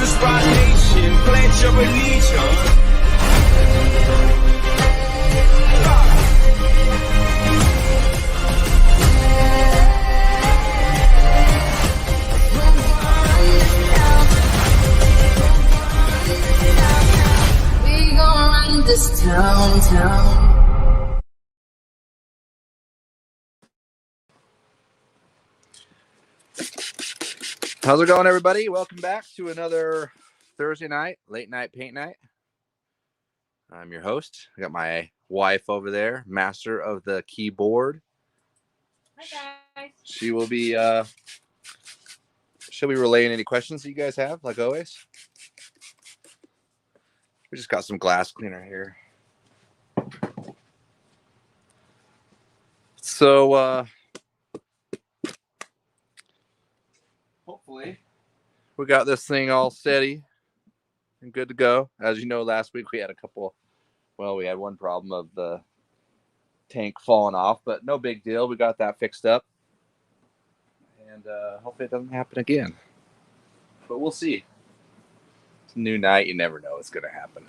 Just Rod Nation, pledge your allegiance. This town. How's it going, everybody? Welcome back to another Thursday night, late night paint night. I'm your host. I got my wife over there, master of the keyboard. Hi guys. She'll be relaying any questions that you guys have, like always. We just got some glass cleaner here. So hopefully we got this thing all steady and good to go. As you know, last week we had we had one problem of the tank falling off, but no big deal. We got that fixed up, and hopefully it doesn't happen again. But we'll see. It's a new night. You never know what's going to happen.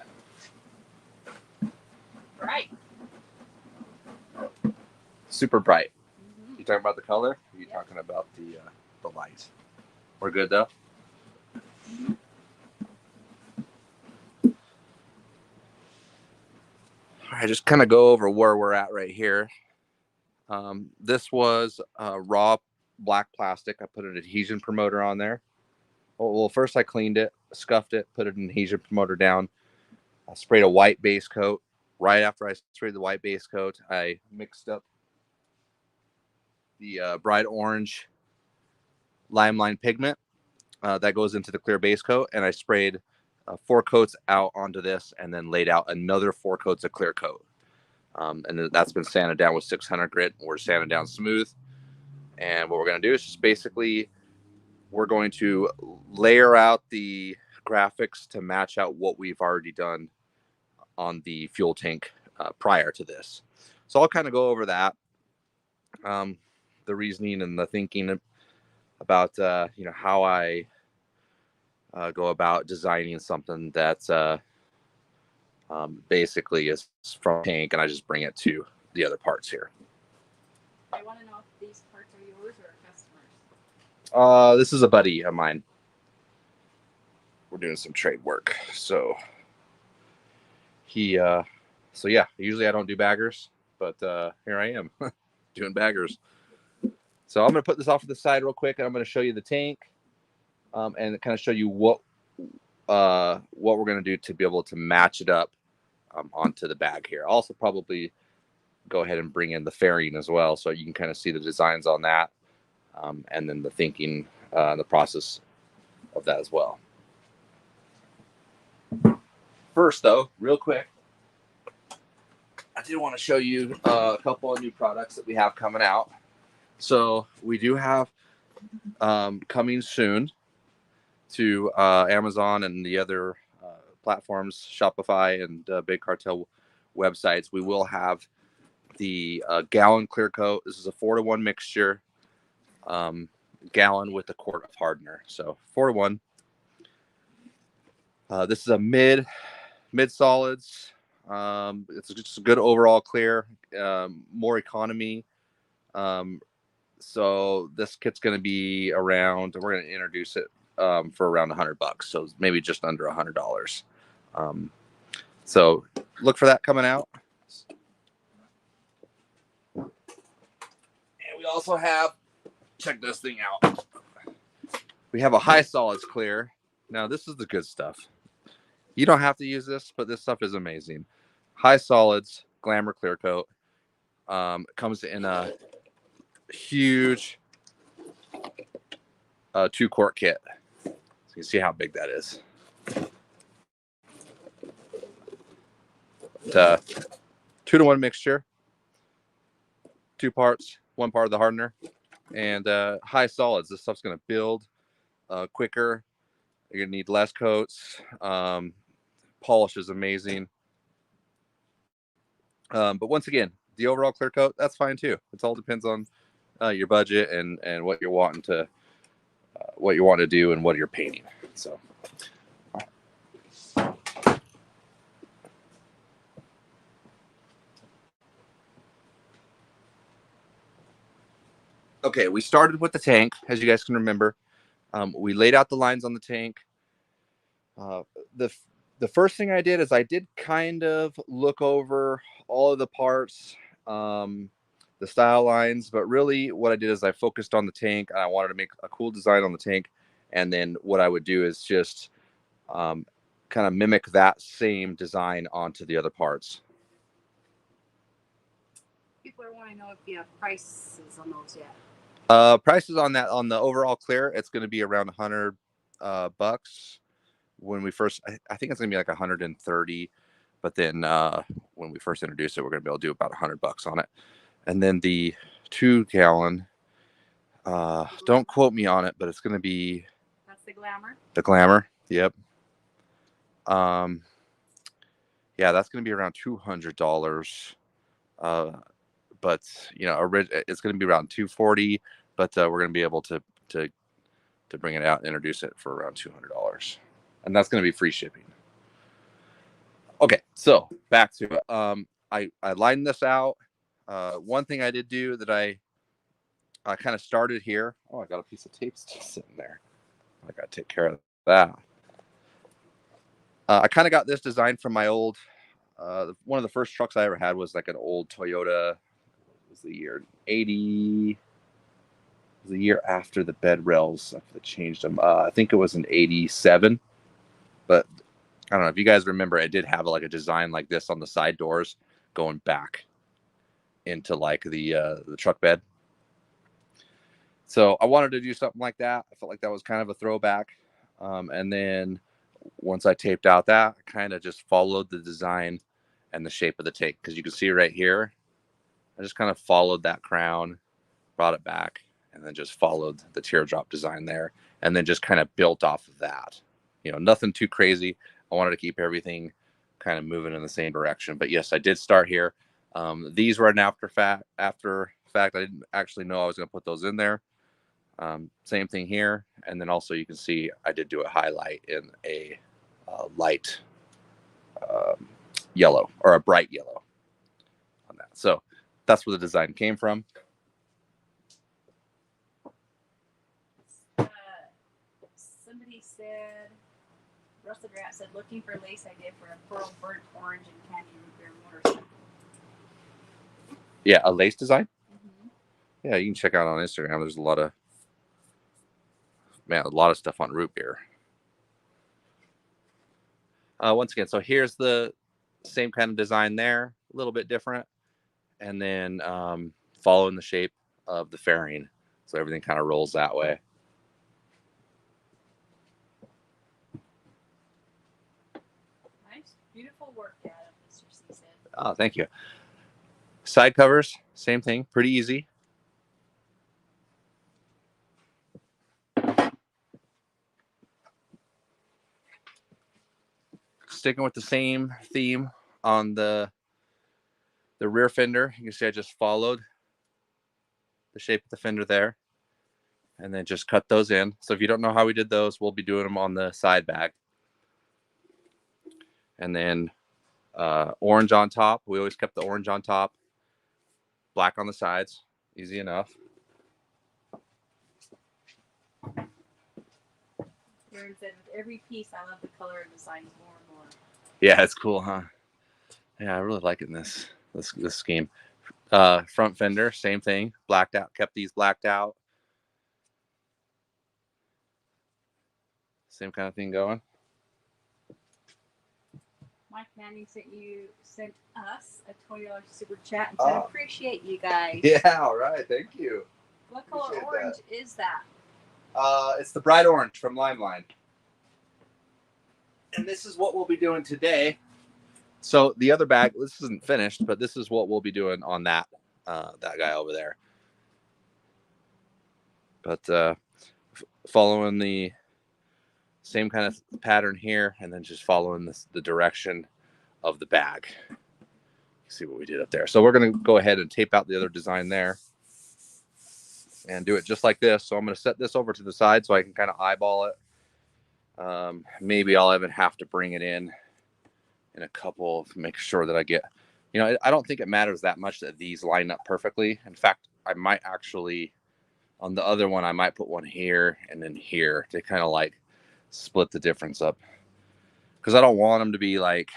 Right. Super bright. You talking about the color? Or are you talking about the light? We're good though. All right, just kind of go over where we're at right here. This was raw black plastic. I put an adhesion promoter on there. Well, first I cleaned it, scuffed it, put an adhesion promoter down. I sprayed a white base coat. Right after I sprayed the white base coat, I mixed up the bright orange limeline pigment that goes into the clear base coat, and I sprayed 4 coats out onto this, and then laid out another 4 coats of clear coat. And that's been sanded down with 600 grit. We're sanded down smooth. And what we're going to do is just basically, we're going to layer out the graphics to match out what we've already done on the fuel tank prior to this. So I'll kind of go over that, the reasoning and the thinking about how I go about designing something that's basically is from tank, and I just bring it to the other parts here. I want to know if these parts are yours or customers. This is a buddy of mine. We're doing some trade work, so usually I don't do baggers, but here I am doing baggers. So I'm going to put this off to the side real quick, and I'm going to show you the tank, and kind of show you what we're going to do to be able to match it up onto the bag here. I'll also probably go ahead and bring in the fairing as well, so you can kind of see the designs on that, and then the thinking, the process of that as well. First, though, real quick, I did want to show you a couple of new products that we have coming out. So we do have coming soon to Amazon and the other platforms, Shopify and Big Cartel websites. We will have the gallon clear coat. This is a 4-to-1 mixture, gallon with a quart of hardener. So 4-to-1. This is a mid solids. It's just a good overall clear, more economy. So this kit's going to be around, we're going to introduce it for around $100. So maybe just under $100. So look for that coming out. And we also have, check this thing out. We have a high solids clear. Now this is the good stuff. You don't have to use this, but this stuff is amazing. High solids, glamour clear coat. Comes in a huge 2-quart kit. So you can see how big that is. 2-to-1 mixture, 2 parts, 1 part of the hardener, and high solids. This stuff's going to build quicker. You're going to need less coats. Polish is amazing. But once again, the overall clear coat, that's fine too. It all depends on your budget and what you're wanting to what you want to do and what you're painting. So Okay, we started with the tank, as you guys can remember. We laid out the lines on the tank. The first thing I did is I did kind of look over all of the parts, the style lines, but really what I did is I focused on the tank, and I wanted to make a cool design on the tank. And then what I would do is just kind of mimic that same design onto the other parts. People are wanting to know if you have prices on those yet. Prices on that, on the overall clear, it's going to be around 100 bucks. When we first, I think it's going to be like 130, but then when we first introduce it, we're going to be able to do about 100 bucks on it. And then the 2-gallon, don't quote me on it, but it's going to be, That's the Glamour. The Glamour. Yep. Yeah, that's going to be around $200. But you know, it's going to be around 240, but we're going to be able to bring it out and introduce it for around $200, and that's going to be free shipping. Okay, so back to it. I lined this out. One thing I did do that I kind of started here. Oh, I got a piece of tape still sitting there. I got to take care of that. I kind of got this design from my old. One of the first trucks I ever had was like an old Toyota. Was the year 80? It was the year after the bed rails. I changed them. I think it was an 87. But I don't know if you guys remember. I did have like a design like this on the side doors going back into like the truck bed. So I wanted to do something like that. I felt like that was kind of a throwback. And then once I taped out that, I kind of just followed the design and the shape of the tank, because you can see right here. I just kind of followed that crown, brought it back, and then just followed the teardrop design there, and then just kind of built off of that. You know, nothing too crazy. I wanted to keep everything kind of moving in the same direction. But yes, I did start here. These were an after fact. I didn't actually know I was going to put those in there. Same thing here. And then also you can see I did do a highlight in a light yellow, or a bright yellow on that. So that's where the design came from. Somebody said, Russell Grant said, looking for lace idea for a pearl burnt orange and candy root beer motorcycle. Yeah, a lace design. Mm-hmm. Yeah, you can check out on Instagram. There's a lot of stuff on root beer. Once again, so here's the same kind of design there, a little bit different, and then following the shape of the fairing, so everything kind of rolls that way. Nice, beautiful work, Adam, Mr. C said. Oh, thank you. Side covers, same thing, pretty easy. Sticking with the same theme on the rear fender. You can see I just followed the shape of the fender there, and then just cut those in. So if you don't know how we did those, we'll be doing them on the side bag. And then orange on top. We always kept the orange on top, black on the sides. Easy enough. Aaron said, with every piece, I love the color and designs more and more. Yeah, it's cool, huh? Yeah, I really like it in this scheme. Front fender, same thing. Blacked out. Kept these blacked out. Same kind of thing going. Mike Manning sent us a $20 super chat and said, appreciate you guys. Yeah, all right. Thank you. What color orange is that? It's the bright orange from Limeline. And this is what we'll be doing today. So the other bag, this isn't finished, but this is what we'll be doing on that guy over there. But following the same kind of pattern here, and then just following the direction of the bag. See what we did up there. So we're going to go ahead and tape out the other design there and do it just like this. So I'm going to set this over to the side so I can kind of eyeball it. Maybe I'll even have to bring it in a couple, make sure that I get, I don't think it matters that much that these line up perfectly. In fact, I might actually On the other one, I might put one here and then here to kind of like split the difference up. Because I don't want them to be like,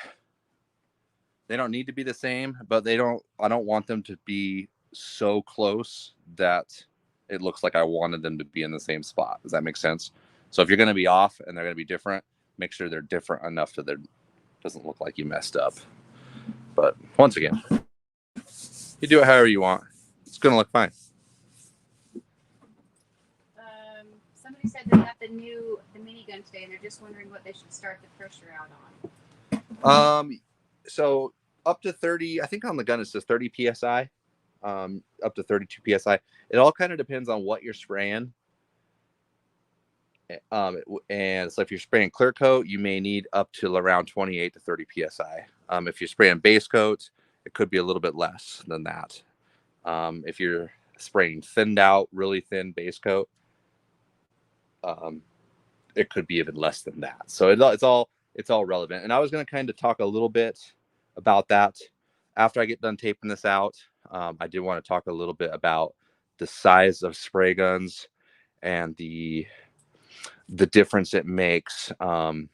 they don't need to be the same, but I don't want them to be so close that it looks like I wanted them to be in the same spot. Does that make sense? So if you're going to be off and they're going to be different, make sure they're different enough so that it doesn't look like you messed up. But once again, you do it however you want. It's going to look fine. Somebody said they got the minigun today, and they're just wondering what they should start the pressure out on. So up to 30, I think on the gun it says 30 psi, up to 32 psi. It all kind of depends on what you're spraying. And so if you're spraying clear coat, you may need up to around 28 to 30 psi. If you're spraying base coat, it could be a little bit less than that. If you're spraying thinned out, really thin base coat, it could be even less than that. So it's all relevant. And I was going to kind of talk a little bit about that after I get done taping this out. I did want to talk a little bit about the size of spray guns and the difference it makes. Because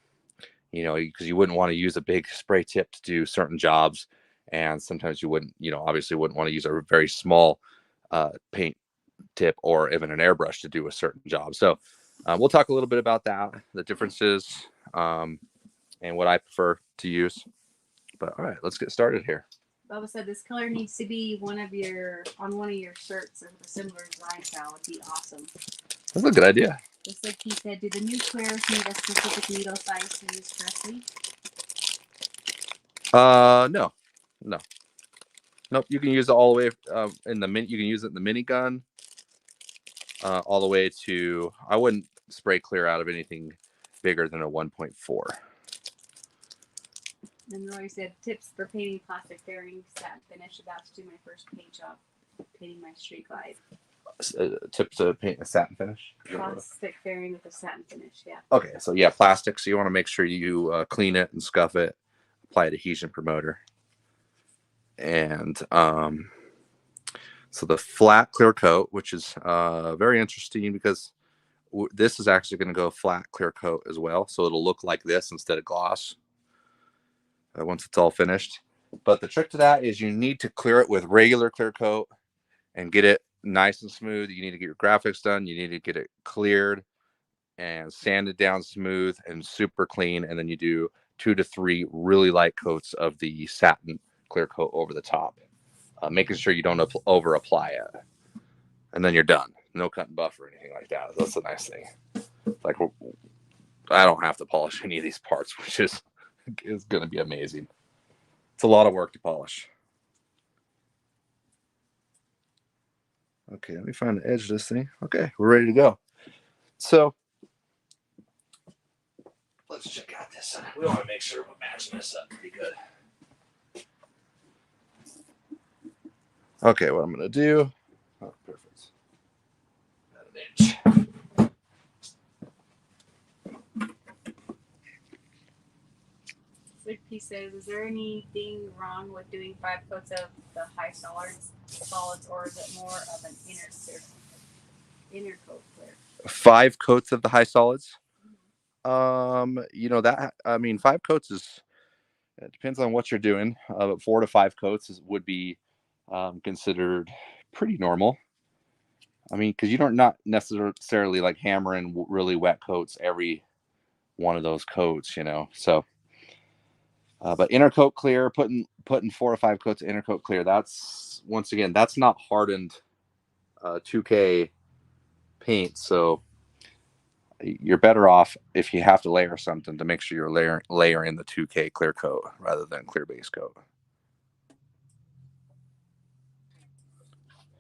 you wouldn't want to use a big spray tip to do certain jobs, and sometimes you wouldn't, obviously wouldn't want to use a very small paint tip or even an airbrush to do a certain job. So we'll talk a little bit about that, the differences, and what I prefer to use. But all right, let's get started here. Bubba said this color needs to be on one of your shirts with a similar design style. Would be awesome. That's a good idea. Just like he said, do the new clears need a specific needle size to use correctly? No. Nope. You can use it all the way in the you can use it in the minigun, all the way to. I wouldn't spray clear out of anything bigger than a 1.4. And Roy said tips for painting plastic fairings, satin finish. About to do my first paint job, painting my Street Glide. Tip to paint a satin finish. Plastic fairing with a satin finish, yeah. Okay, so yeah, plastic. So you want to make sure you clean it and scuff it, apply adhesion promoter, and so the flat clear coat, which is very interesting because this is actually going to go flat clear coat as well, so it'll look like this instead of gloss once it's all finished. But the trick to that is you need to clear it with regular clear coat and get it nice and smooth. You need to get your graphics done. You need to get it cleared and sanded down smooth and super clean. And then you do 2 to 3 really light coats of the satin clear coat over the top, making sure you don't over apply it. And then you're done. No cut and buff or anything like that. That's the nice thing. Like, I don't have to polish any of these parts, which is going to be amazing. It's a lot of work to polish. Okay, let me find the edge of this thing. Okay, we're ready to go. So let's check out this. We want to make sure we're matching this up pretty good. Okay, what I'm going to do. Oh, perfect. Got an inch. Like he says, is there anything wrong with doing 5 coats of the high solids, or is it more of an inner coat clear? 5 coats of the high solids. That, I mean, 5 coats is, it depends on what you're doing. But 4 to 5 coats would be considered pretty normal. I mean, because you're not necessarily like hammering really wet coats every one of those coats, so. But inner coat clear, putting 4 or 5 coats of inner coat clear, that's, once again, that's not hardened 2K paint. So you're better off, if you have to layer something, to make sure you're layering the 2K clear coat rather than clear base coat.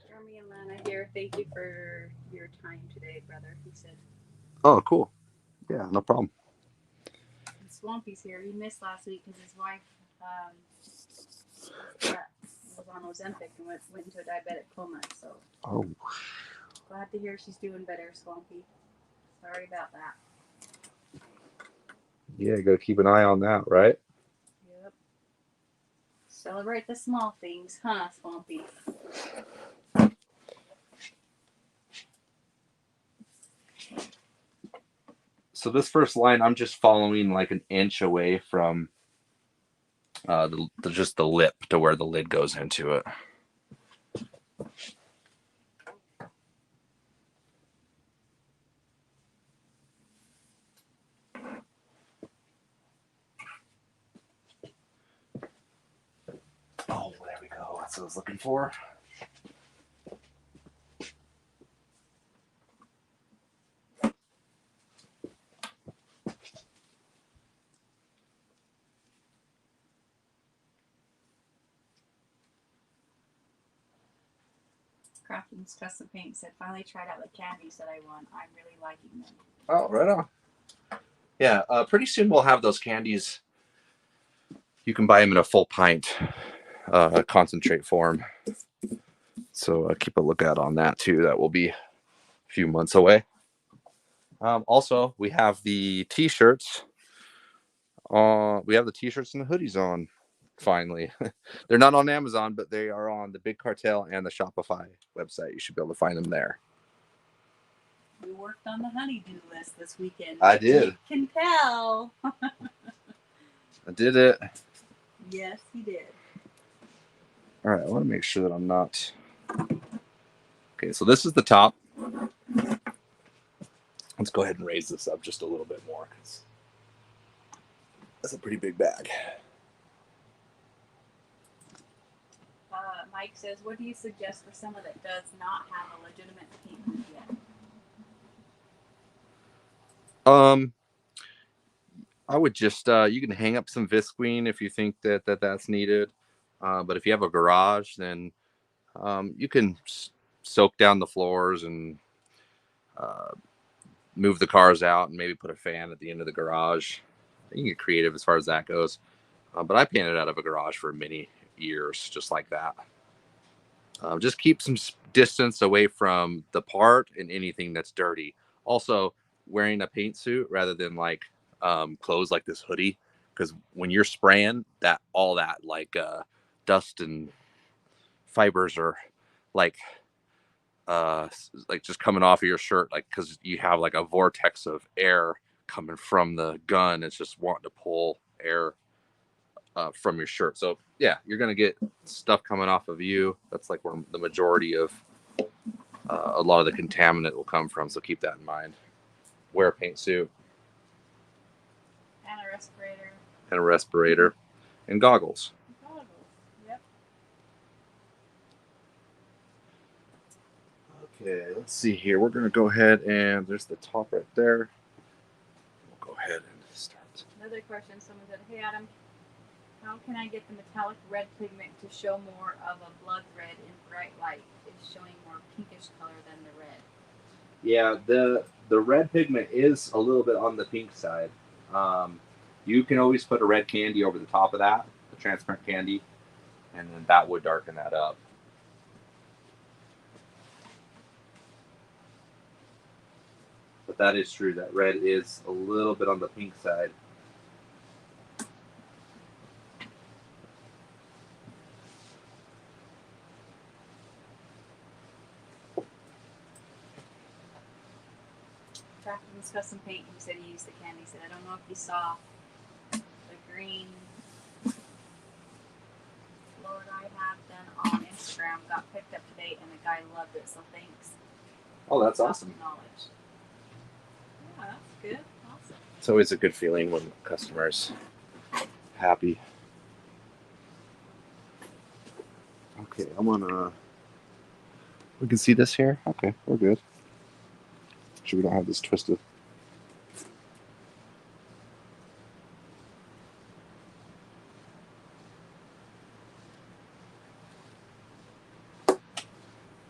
Jeremy and Lana here, thank you for your time today, brother, he said. Oh, cool. Yeah, no problem. Swampy's here. He missed last week because his wife was on Ozempic and went into a diabetic coma. So, glad to hear she's doing better, Swampy. Sorry about that. Yeah, got to keep an eye on that, right? Yep. Celebrate the small things, huh, Swampy? So this first line, I'm just following like an inch away from just the lip to where the lid goes into it. Oh, there we go. That's what I was looking for. Crafton's Custom Paint said, finally tried out the candies that I won. I'm really liking them. Oh, right on. Yeah, pretty soon we'll have those candies. You can buy them in a full pint concentrate form. So keep a lookout on that too. That will be a few months away. Also, we have the t-shirts. We have the t-shirts and the hoodies on. Finally, they're not on Amazon, but they are on the Big Cartel and the Shopify website. You should be able to find them there. We worked on the honeydew list this weekend. I did. You can tell. I did it. Yes, he did. All right, I want to make sure that I'm not. Okay, so this is the top. Let's go ahead and raise this up just a little bit more, because that's a pretty big bag. Mike says, what do you suggest for someone that does not have a legitimate paint hood yet? I would just you can hang up some visqueen if you think that's needed. But if you have a garage, then you can soak down the floors and move the cars out and maybe put a fan at the end of the garage. You can get creative as far as that goes. But I painted out of a garage for many years, just like that. Just keep some distance away from the part and anything that's dirty. Also, wearing a paint suit rather than like clothes like this hoodie, because when you're spraying that, all that like dust and fibers are like just coming off of your shirt, like because you have like a vortex of air coming from the gun. It's just wanting to pull air from your shirt. So yeah, you're gonna get stuff coming off of you. That's like where the majority of a lot of the contaminant will come from. So keep that in mind. Wear a paint suit And a respirator. and a respirator and goggles. Goggles. Yep. Okay, let's see here. We're gonna go ahead and there's the top right there. We'll go ahead and start. Another question. Someone said, hey Adam, how can I get the metallic red pigment to show more of a blood red in bright light? It's showing more pinkish color than the red. Yeah, the red pigment is a little bit on the pink side. You can always put a red candy over the top of that, the transparent candy, and then that would darken that up. But that is true. That red is a little bit on the pink side. Crafton's Custom Paint, he said he used the candy. He said, I don't know if you saw the green Lord I have done on Instagram got picked up today, and the guy loved it, so thanks. Oh, that's awesome. Knowledge. Yeah, that's good. Awesome. It's always a good feeling when customers happy. Okay, I'm gonna. We can see this here. Okay, we're good. Sure, we don't have this twisted.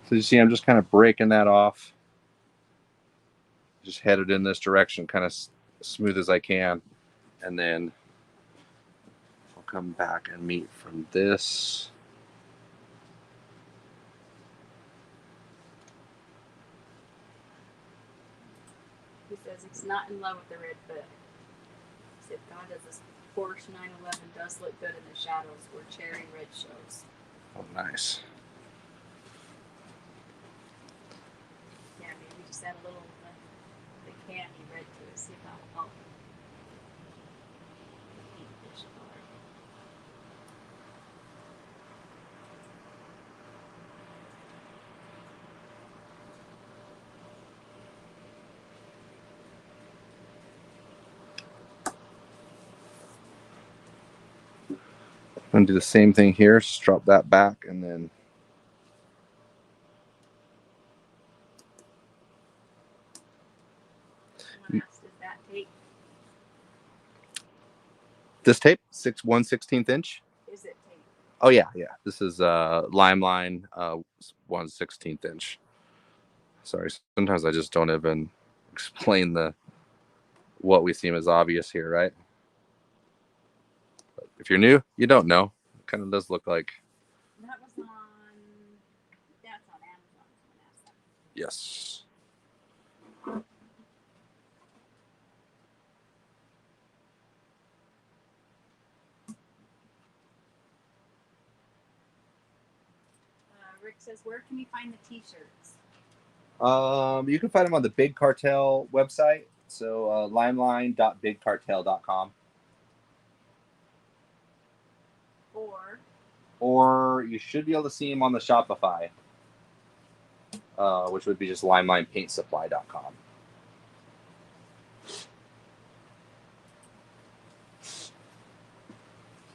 So you see, I'm just kind of breaking that off. Just headed in this direction, kind of smooth as I can, and then I'll come back and meet from this. He says he's not in love with the red, but he said God does this Porsche 911 does look good in the shadows where cherry red shows. Oh, nice. Yeah, maybe just add a little of the candy red to it. See if that will going to do the same thing here. Just drop that back and then. Someone asked, is that tape? This tape, 1/16 inch. Is it tape? Oh yeah. This is Limeline 1/16 inch. Sorry, sometimes I just don't even explain what we seem as obvious here, right? But if you're new, you don't know. It kind of does look like. That was on. That's on Amazon. Someone asked that. Yes. Rick says, where can we find the t-shirts? You can find them on the Big Cartel website. So limeline.bigcartel.com. Or you should be able to see them on the Shopify, which would be just limelinepaintsupply.com.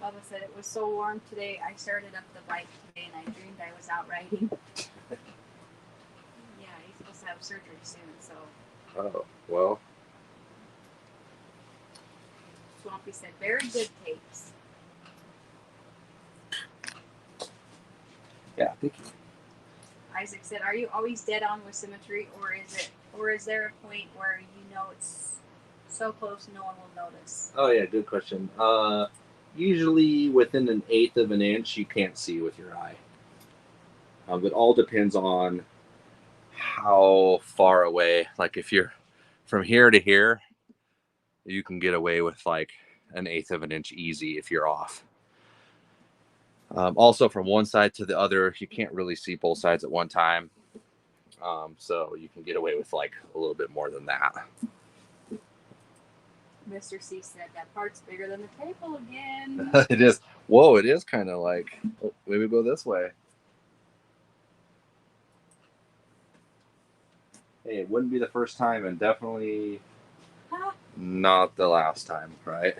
Bubba said it was so warm today. I started up the bike today and I dreamed I was out riding. Yeah, he's supposed to have surgery soon, so. Oh, well. Swampy said, very good tapes. Yeah, thank you. Isaac said, are you always dead on with symmetry, or is there a point where you know it's so close no one will notice? Oh yeah, good question. Usually within 1/8 of an inch, you can't see with your eye. It all depends on how far away. Like if you're from here to here, you can get away with like 1/8 of an inch easy if you're off. Also, from one side to the other, you can't really see both sides at one time. So you can get away with like a little bit more than that. Mr. C said, that part's bigger than the table again. It is. Whoa, it is kind of like, oh, maybe go this way. Hey, it wouldn't be the first time and definitely not the last time, right?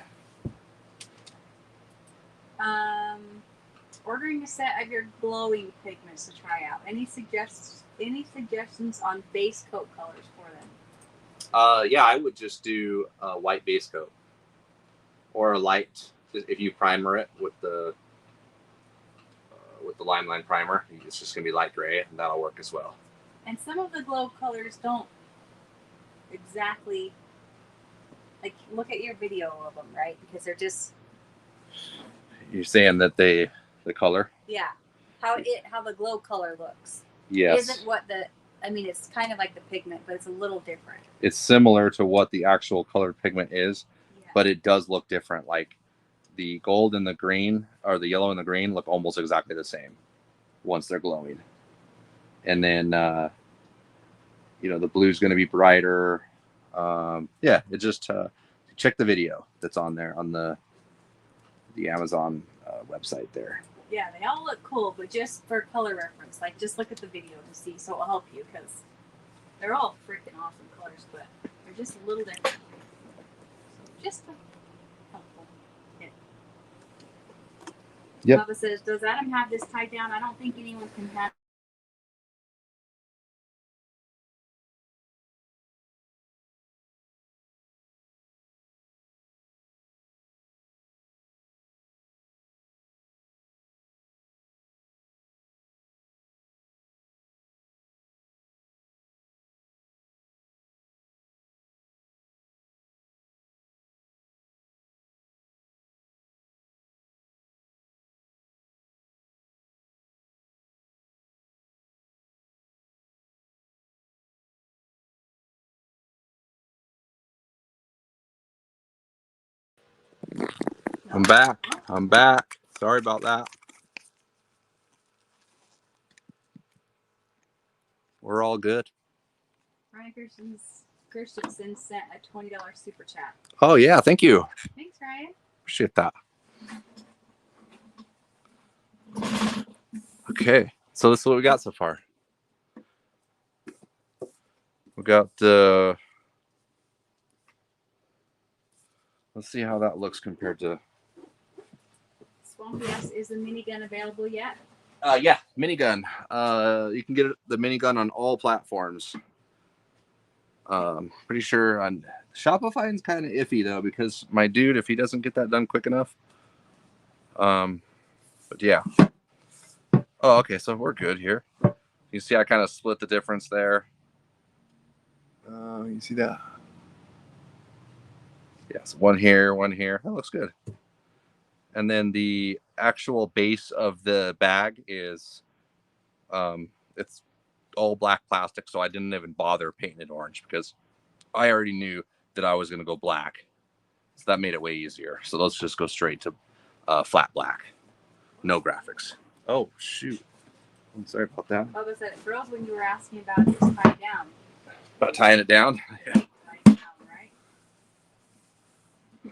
Ordering a set of your glowing pigments to try out. Any suggestions on base coat colors for them? Yeah, I would just do a white base coat or a light. If you primer it with the Limeline primer, it's just gonna be light gray, and that'll work as well. And some of the glow colors don't exactly like look at your video of them, right? Because they're just. You're saying that the color? Yeah, how the glow color looks. Yes. Isn't what it's kind of like the pigment, but it's a little different. It's similar to what the actual colored pigment is, Yeah. but it does look different. Like the gold and the green, or the yellow and the green, look almost exactly the same once they're glowing. And then, the blue's going to be brighter. Yeah, it just check the video that's on there on the Amazon website there. Yeah, they all look cool, but just for color reference, like just look at the video to see, so it'll help you because they're all freaking awesome colors, but they're just a little different. So just a helpful hit. Yep. Bubba says, does Adam have this tied down? I don't think anyone can have. I'm back. Sorry about that. We're all good. Ryan Christensen sent a $20 super chat. Oh yeah, thank you. Thanks, Ryan. Appreciate that. Okay, so this is what we got so far. We got the. Let's see how that looks compared to. Swampy asks, is the minigun available yet? Yeah, minigun. You can get the minigun on all platforms. Pretty sure on Shopify is kind of iffy though, because my dude, if he doesn't get that done quick enough. But yeah. Oh, okay, so we're good here. You see, I kind of split the difference there. You see that? Yes, one here, one here. That looks good. And then the actual base of the bag is, it's all black plastic, so I didn't even bother painting it orange because I already knew that I was going to go black. So that made it way easier. So let's just go straight to flat black. No graphics. Oh, shoot. I'm sorry about that. Bubba said it froze when you were asking about it was tied down. About tying it down? Yeah. Tied down, right? The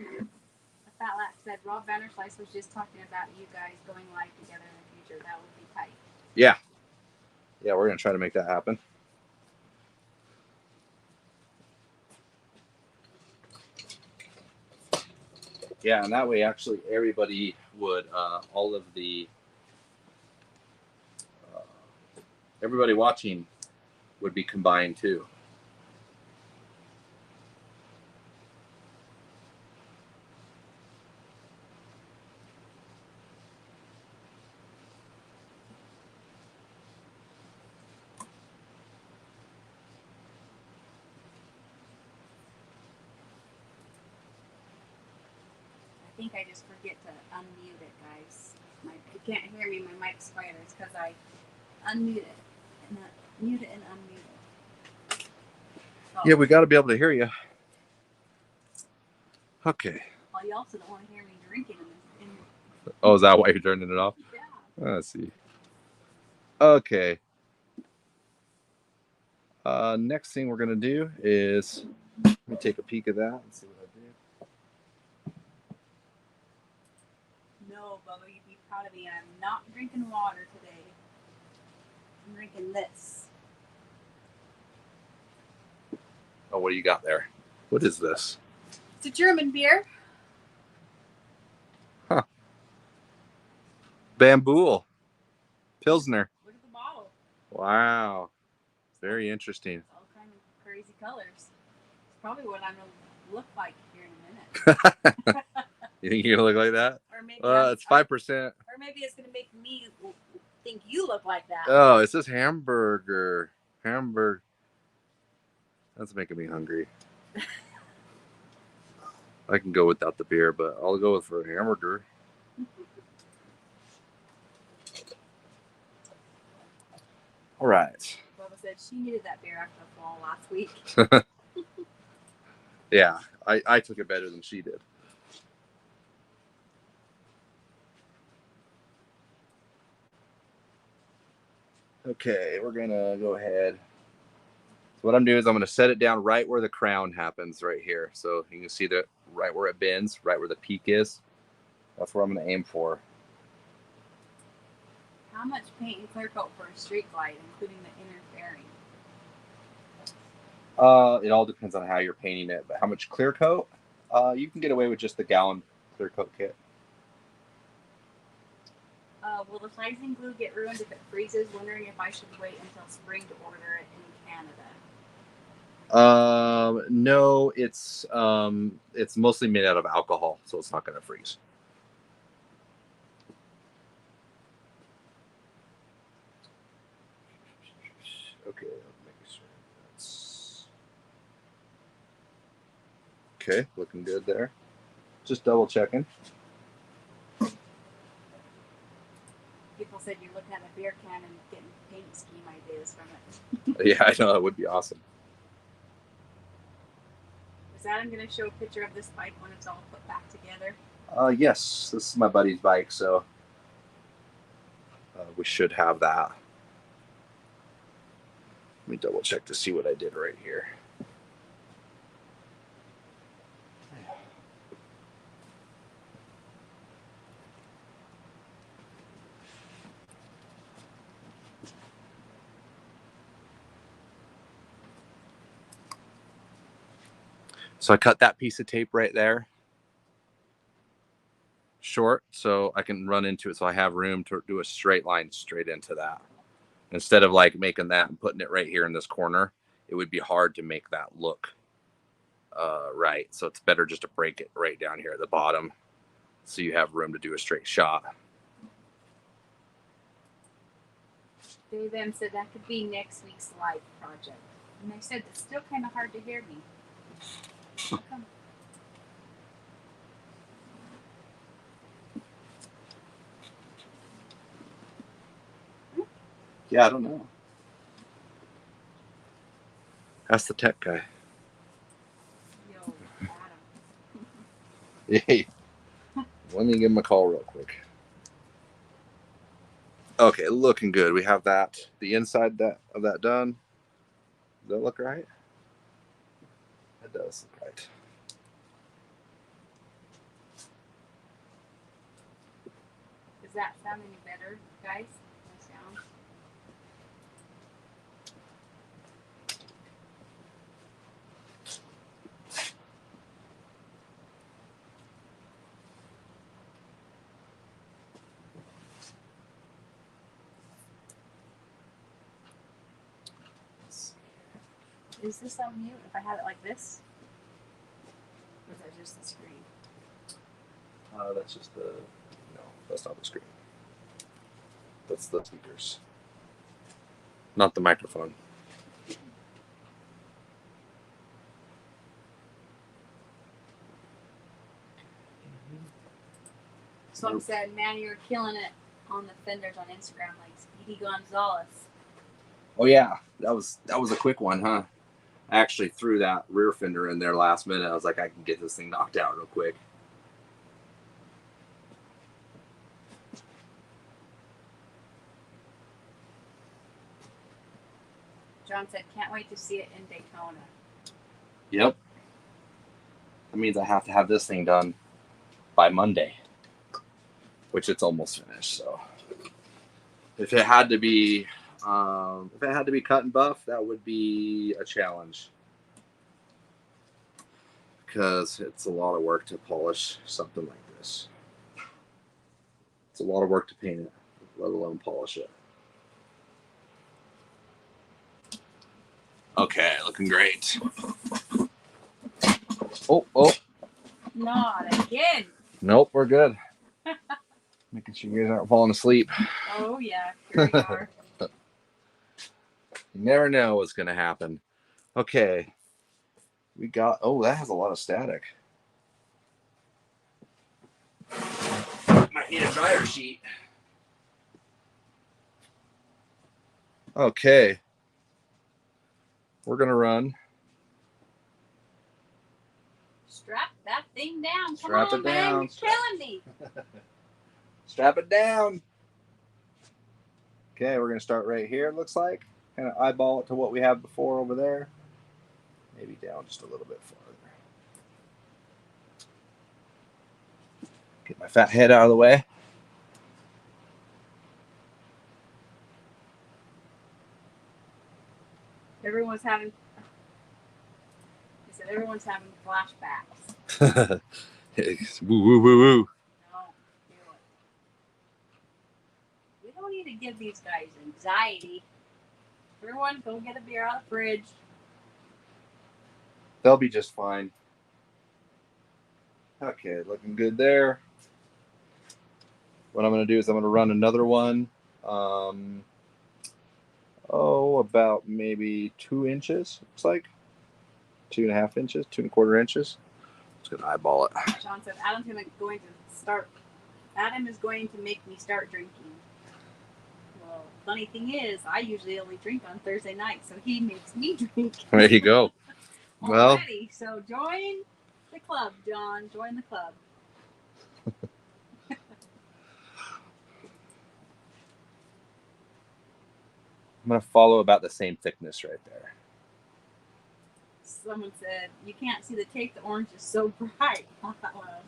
Fat Lap said Rob Vanderslice was just talking about you guys going live together in the future. That would be tight. Yeah. Yeah, we're going to try to make that happen. Yeah, and that way, actually, everybody would, all of the, everybody watching would be combined too. I think I just forget to unmute it, guys. You can't hear me. My mic's quieter. It's because I unmute it and mute it and unmute it. Oh. Yeah, we got to be able to hear you. Okay. Well, you also don't want to hear me drinking in Oh, is that why you're turning it off? Yeah. Let's see. Okay. Next thing we're going to do is, let me take a peek at that and see what I do. No, Bubba, you'd be proud of me. I'm not drinking water today. I'm drinking this. Oh, what do you got there? What is this? It's a German beer. Huh. Bamboo. Pilsner. Look at the bottle. Wow. Very interesting. All kind of crazy colors. It's probably what I'm going to look like here in a minute. You think you're going to look like that? Or maybe It's 5%. Or maybe it's going to make me think you look like that. Oh, it says hamburger. Hamburger. That's making me hungry. I can go without the beer, but I'll go for a hamburger. All right. Bubba said she needed that beer after the fall last week. Yeah, I took it better than she did. Okay, we're going to go ahead. So what I'm doing is I'm going to set it down right where the crown happens right here. So you can see that right where it bends, right where the peak is. That's where I'm going to aim for. How much paint and clear coat for a street glide, including the inner fairing? It all depends on how you're painting it, but how much clear coat? You can get away with just the gallon clear coat kit. Will the sizing glue get ruined if it freezes? Wondering if I should wait until spring to order it in Canada. No, it's mostly made out of alcohol, so it's not going to freeze. Okay, make sure that's okay. Looking good there. Just double checking. People said you're looking at a beer can and getting paint scheme ideas from it. Yeah, I know, that would be awesome. Is Adam going to show a picture of this bike when it's all put back together? Yes, this is my buddy's bike, so we should have that. Let me double check to see what I did right here. So I cut that piece of tape right there. short, so I can run into it. So I have room to do a straight line straight into that. Instead of like making that and putting it right here in this corner, it would be hard to make that look right. So it's better just to break it right down here at the bottom, so you have room to do a straight shot. Dave M said that could be next week's live project. And I said it's still kind of hard to hear me. How come? Yeah, I don't know. Ask the tech guy. Yo, Adam. Hey, let me give him a call real quick. Okay, looking good. We have that, the inside of that done. Does that look right? It does look right. Does that sound any better, guys? The sound? Is this on mute if I have it like this? Or is that just the screen? That's just the, no, that's not the screen. That's the speakers, not the microphone. Someone said, man, you're killing it on the fenders on Instagram, like Speedy Gonzalez. Oh yeah, that was a quick one, huh? I actually threw that rear fender in there last minute. I was like, I can get this thing knocked out real quick. John said, can't wait to see it in Daytona. Yep. That means I have to have this thing done by Monday, which it's almost finished. So if it had to be cut and buff, that would be a challenge, because it's a lot of work to polish something like this. It's a lot of work to paint it, let alone polish it. Okay, looking great. Oh. Not again. Nope, we're good. Making sure you guys aren't falling asleep. Oh, yeah. Here we are. You never know what's going to happen. Okay. We got, oh, that has a lot of static. Might need a dryer sheet. Okay. We're going to run. Strap that thing down. Come Strap on, it man. down. You're killing me. Strap it down. Okay, we're going to start right here, it looks like. Kind of eyeball it to what we have before over there. Maybe down just a little bit farther. Get my fat head out of the way. Everyone's having flashbacks. Woo, woo, woo, woo. No, do it. We don't need to give these guys anxiety. Everyone, go get a beer out of the fridge. They'll be just fine. Okay, looking good there. What I'm going to do is I'm going to run another one. About maybe 2 inches, looks like. 2.5 inches, 2.25 inches. Just going to eyeball it. Sean said, Adam is going to make me start drinking. Well, funny thing is, I usually only drink on Thursday night, so he makes me drink. There you go. Well, already. So join the club, John. Join the club. I'm going to follow about the same thickness right there. Someone said, you can't see the tape. The orange is so bright.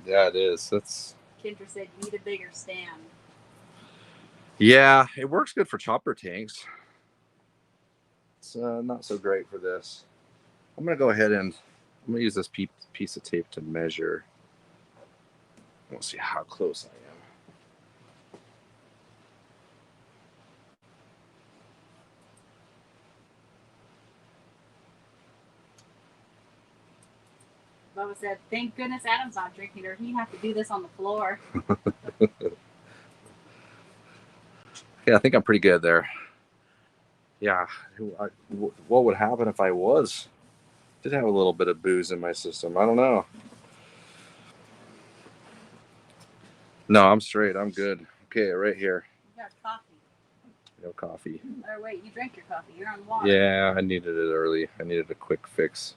Yeah, it is. That's. Kendra said, you need a bigger stand. Yeah, it works good for chopper tanks. It's not so great for this. I'm going to go ahead and I'm going to use this piece of tape to measure. We'll see how close I am. Bubba said, thank goodness Adam's not drinking, or he'd have to do this on the floor. Yeah, I think I'm pretty good there. Yeah, what would happen if I did have a little bit of booze in my system? I don't know. No, I'm straight. I'm good. Okay, right here. You got coffee. No coffee. Or wait, you drank your coffee. You're on water. Yeah, I needed it early. I needed a quick fix.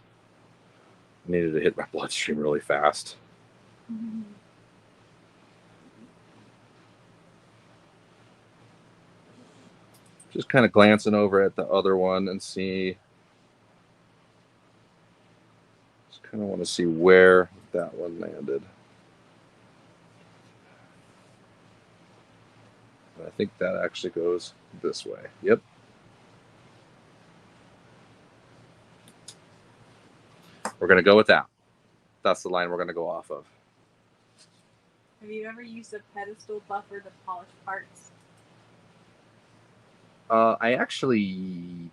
I needed to hit my bloodstream really fast. Mm-hmm. Just kind of glancing over at the other one and see. Just kind of want to see where that one landed. I think that actually goes this way. Yep. We're going to go with that. That's the line we're going to go off of. Have you ever used a pedestal buffer to polish parts? I actually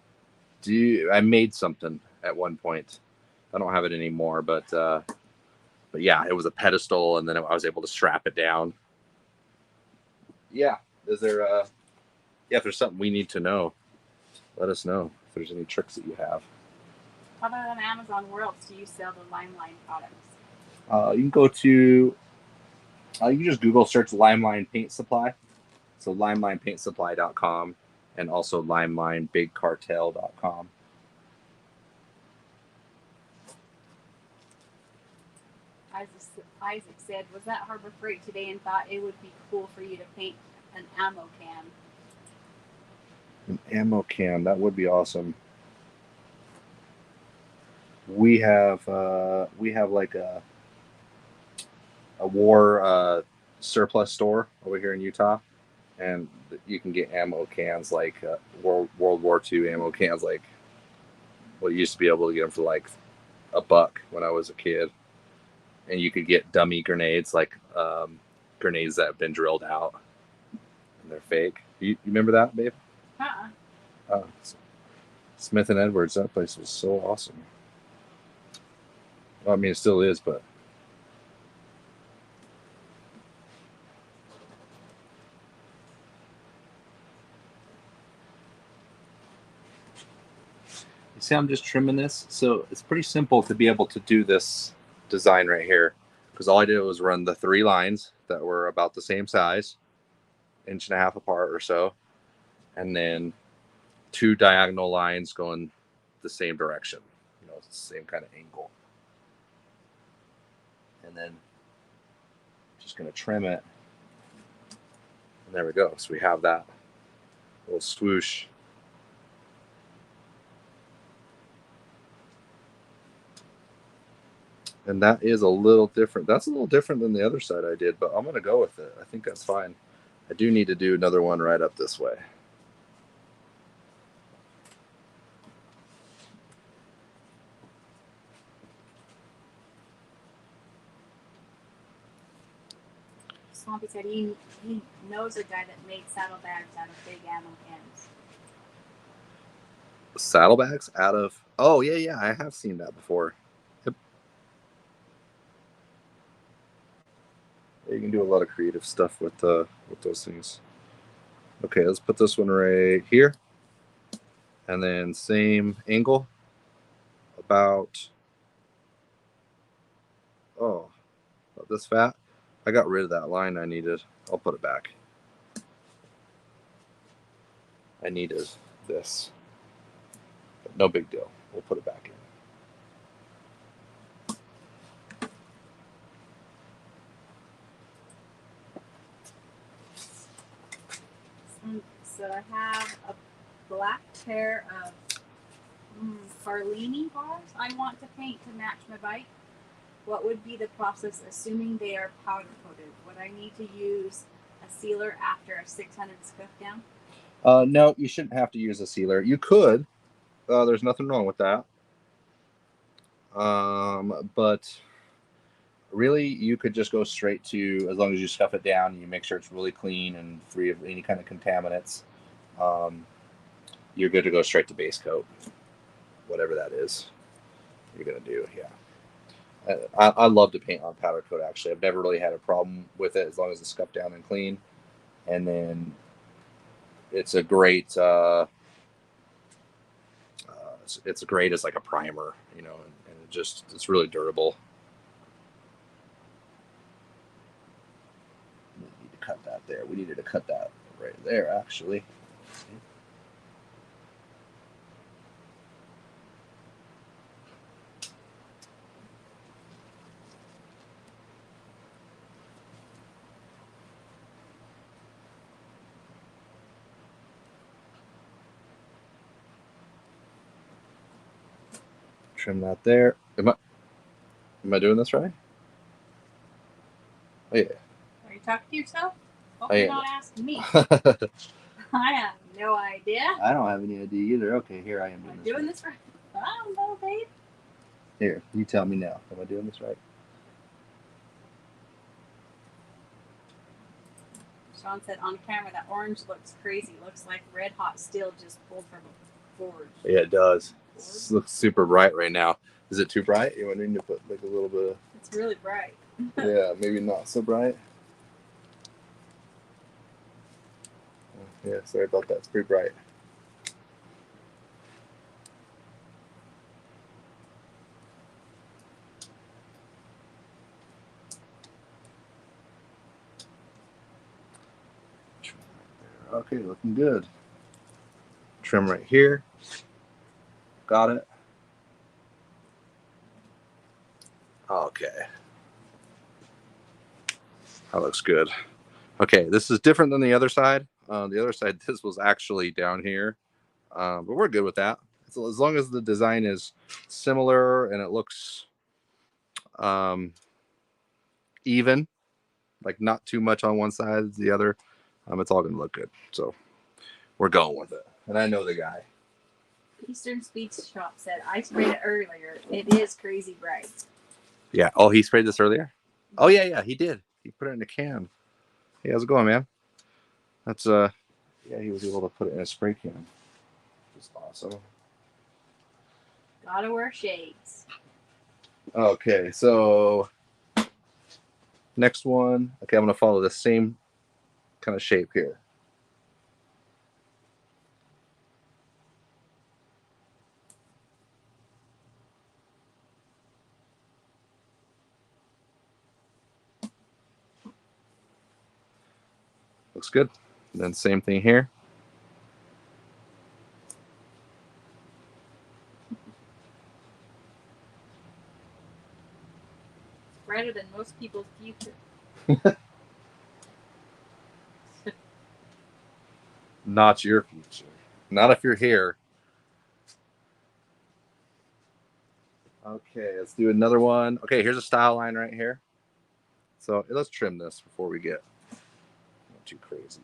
do. I made something at one point. I don't have it anymore, but yeah, it was a pedestal, and then I was able to strap it down. Yeah. Is there if there's something we need to know, let us know if there's any tricks that you have. Other than Amazon, where else do you sell the Limeline products? You can go to you can just Google search Limeline Paint Supply. So limelinepaintsupply.com and also limelinebigcartel.com. Isaac said, was at Harbor Freight today and thought it would be cool for you to paint an ammo can. An ammo can, that would be awesome. We have like a war surplus store over here in Utah, and you can get ammo cans like World War II ammo cans, like you used to be able to get them for like $1 when I was a kid, and you could get dummy grenades, like grenades that have been drilled out and they're fake. You remember that, babe? Smith and Edwards, that place was so awesome. Well, I mean, it still is, but you see, I'm just trimming this, so it's pretty simple to be able to do this design right here, because all I did was run the 3 lines that were about the same size, 1.5 inches apart or so, and then 2 diagonal lines going the same direction, it's the same kind of angle, and then just going to trim it, and there we go. So we have that little swoosh. And that is a little different. That's a little different than the other side I did, but I'm going to go with it. I think that's fine. I do need to do another one right up this way. Swampy said he knows a guy that made saddlebags out of big ammo cans. Saddlebags out of... Oh, yeah, I have seen that before. Yep. You can do a lot of creative stuff with those things. Okay, let's put this one right here. And then same angle. About this fat. I got rid of that line I needed. I'll put it back. I needed this. But no big deal. We'll put it back in. So I have a black pair of Farlini bars I want to paint to match my bike. What would be the process, assuming they are powder coated? Would I need to use a sealer after a 600 scuff down? No, you shouldn't have to use a sealer. You could. There's nothing wrong with that. But really, you could just go straight to, as long as you stuff it down and you make sure it's really clean and free of any kind of contaminants, you're good to go straight to base coat, whatever that is you're going to do. Yeah. I love to paint on powder coat, actually. I've never really had a problem with it as long as it's scuffed down and clean. And then it's a great, it's great as like a primer, you know, and it just, it's really durable. We need to cut that there. We needed to cut that right there, actually. Trim that there. Am I doing this right? Oh, yeah. Are you talking to yourself? Oh, I you're am. not asking me. I have no idea. I don't have any idea either. Okay, here I am Am I doing doing this this right? I don't know, babe. right. Here, you tell me now. Am I doing this right? Sean said on camera that orange looks crazy. Looks like red hot steel just pulled from a forge. Yeah, it does. It looks super bright right now. Is it too bright? You want me to put like a little bit of... It's really bright. Yeah, maybe not so bright. Yeah, sorry about that. It's pretty bright. Okay, looking good. Trim right here. Got it. Okay. That looks good. Okay, this is different than the other side. The other side, this was actually down here, but we're good with that. So as long as the design is similar and it looks even, like not too much on one side as the other, it's all going to look good. So we're going with it. And I know the guy. Eastern Speed Shop said, I sprayed it earlier. It is crazy bright. Yeah. Oh, he sprayed this earlier? Oh, yeah, he did. He put it in a can. Hey, how's it going, man? That's, yeah, he was able to put it in a spray can. Just awesome. Gotta wear shades. Okay, so next one. Okay, I'm going to follow the same kind of shape here. Looks good. And then same thing here. It's brighter than most people's future. Not your future. Not if you're here. Okay, let's do another one. Okay, here's a style line right here. So let's trim this before we get too crazy.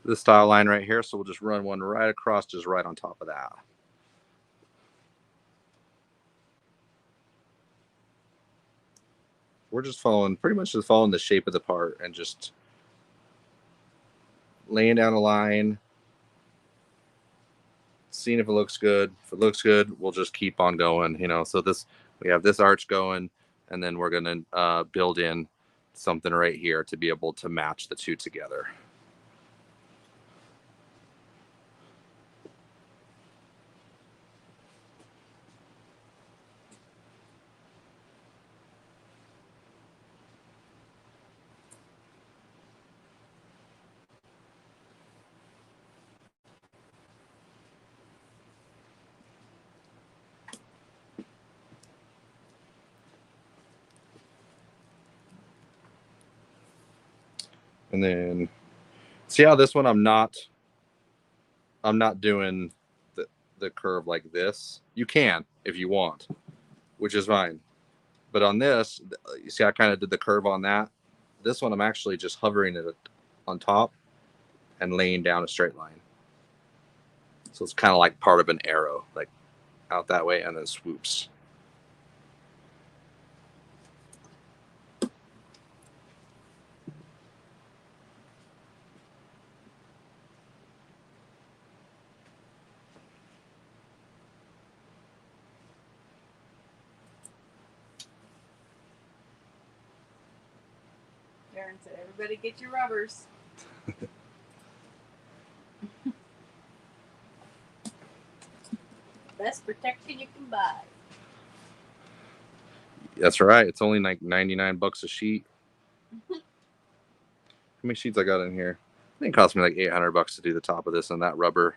This style line right here, so we'll just run one right across, just right on top of that. We're just following, pretty much just following the shape of the part and just laying down a line, seeing if it looks good. If it looks good, we'll just keep on going, you know. So this, we have this arch going, and then we're gonna build in something right here to be able to match the two together. And then see how this one I'm not doing the curve like this. You can if you want, which is fine. But on this, you see I kind of did the curve on that. This one I'm actually just hovering it on top and laying down a straight line. So it's kind of like part of an arrow, like out that way and then swoops. Darren said, everybody get your rubbers. Best protection you can buy. That's right. It's only like 99 bucks a sheet. How many sheets I got in here? I think it cost me like 800 bucks to do the top of this and that rubber.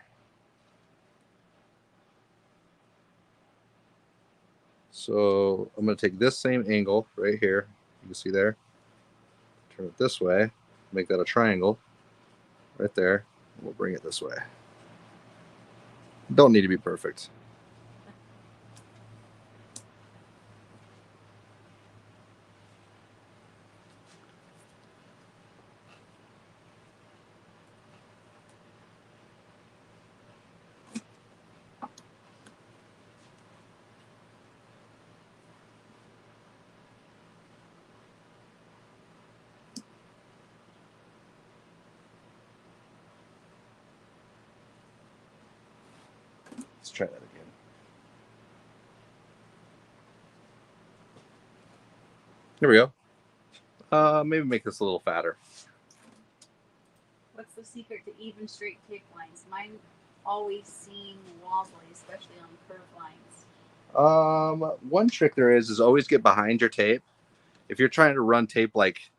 So I'm going to take this same angle right here. You can see there. Turn it this way. Make that a triangle right there. And we'll bring it this way. Don't need to be perfect. Let's try that again. Here we go. Maybe make this a little fatter. What's the secret to even straight tape lines? Mine always seem wobbly, especially on curved lines. One trick there is always get behind your tape. If you're trying to run tape like